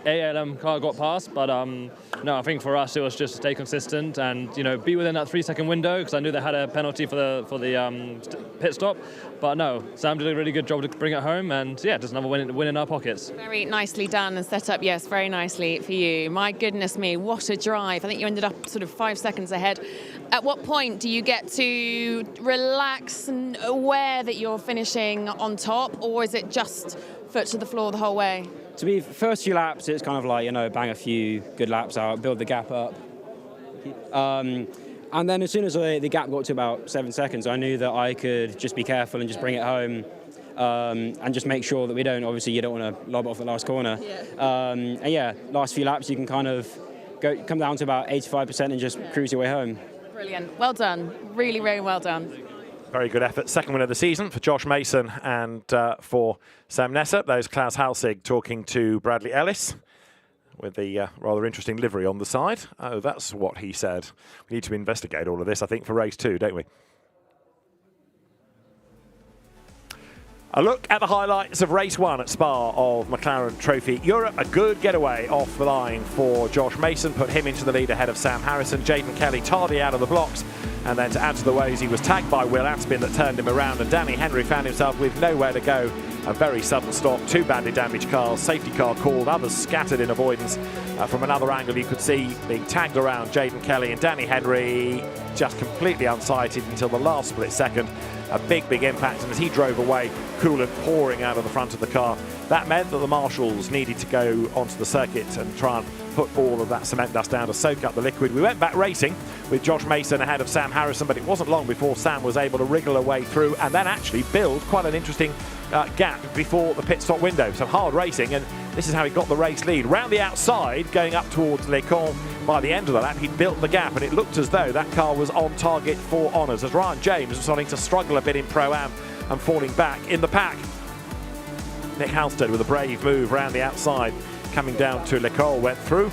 ALM car got past. But no, I think for us, it was just to stay consistent and be within that 3-second window, because I knew they had a penalty for the pit stop. But no, Sam did a really good job to bring it home, and yeah, just another win in our pockets. Very nicely done and set up, yes, very nicely for you. My goodness me, what a drive. I think you ended up sort of 5 seconds ahead. At what point do you get to relax and aware that you're finishing on top, or is it just foot to the floor the whole way? To be first few laps, it's kind of like, bang a few good laps out, build the gap up. And then as soon as the gap got to about 7 seconds, I knew that I could just be careful and just bring it home and just make sure that we don't, obviously you don't want to lob it off the last corner. Yeah. And yeah, last few laps you can kind of come down to about 85% and just cruise your way home. Brilliant. Well done. Really, really well done. Very good effort. Second win of the season for Josh Mason and for Sam Nesser. There's Klaus Halsig talking to Bradley Ellis with the rather interesting livery on the side. Oh, that's what he said. We need to investigate all of this, I think, for race 2, don't we? A look at the highlights of race 1 at Spa of McLaren Trophy Europe. A good getaway off the line for Josh Mason, put him into the lead ahead of Sam Harrison. Jaden Kelly tardy out of the blocks, and then to add to the woes, he was tagged by Will Aspin that turned him around, and Danny Henry found himself with nowhere to go. A very sudden stop, 2 badly damaged cars, safety car called, others scattered in avoidance. From another angle you could see being tagged around Jaden Kelly and Danny Henry just completely unsighted until the last split second. A big, big impact, and as he drove away, coolant pouring out of the front of the car. That meant that the marshals needed to go onto the circuit and try and put all of that cement dust down to soak up the liquid. We went back racing with Josh Mason ahead of Sam Harrison, but it wasn't long before Sam was able to wriggle a way through and then actually build quite an interesting gap before the pit stop window. So hard racing, and this is how he got the race lead. Round the outside, going up towards Les Cons. By the end of the lap, he built the gap, and it looked as though that car was on target for honours, as Ryan James was starting to struggle a bit in Pro-Am and falling back in the pack. Nick Halstead with a brave move round the outside, coming down to Les Cons, went through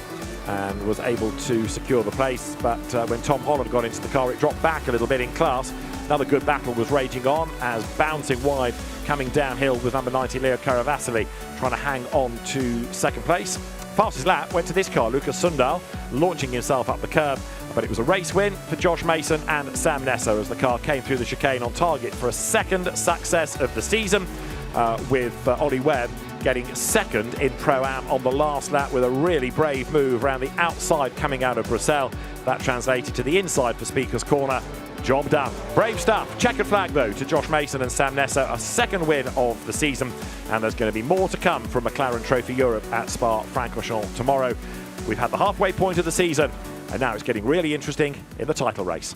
and was able to secure the place, but when Tom Holland got into the car, it dropped back a little bit in class. Another good battle was raging on as bouncing wide, coming downhill with number 90 Leo Caravasili trying to hang on to second place. Fastest lap went to this car, Lucas Sundal, launching himself up the curb, but it was a race win for Josh Mason and Sam Nesser as the car came through the chicane on target for a second success of the season, with Ollie Webb getting second in Pro-Am on the last lap with a really brave move around the outside coming out of Bruxelles. That translated to the inside for Speaker's Corner. Job done. Brave stuff. Checkered flag, though, to Josh Mason and Sam Nesser. A second win of the season. And there's going to be more to come from McLaren Trophy Europe at Spa-Francorchamps tomorrow. We've had the halfway point of the season, and now it's getting really interesting in the title race.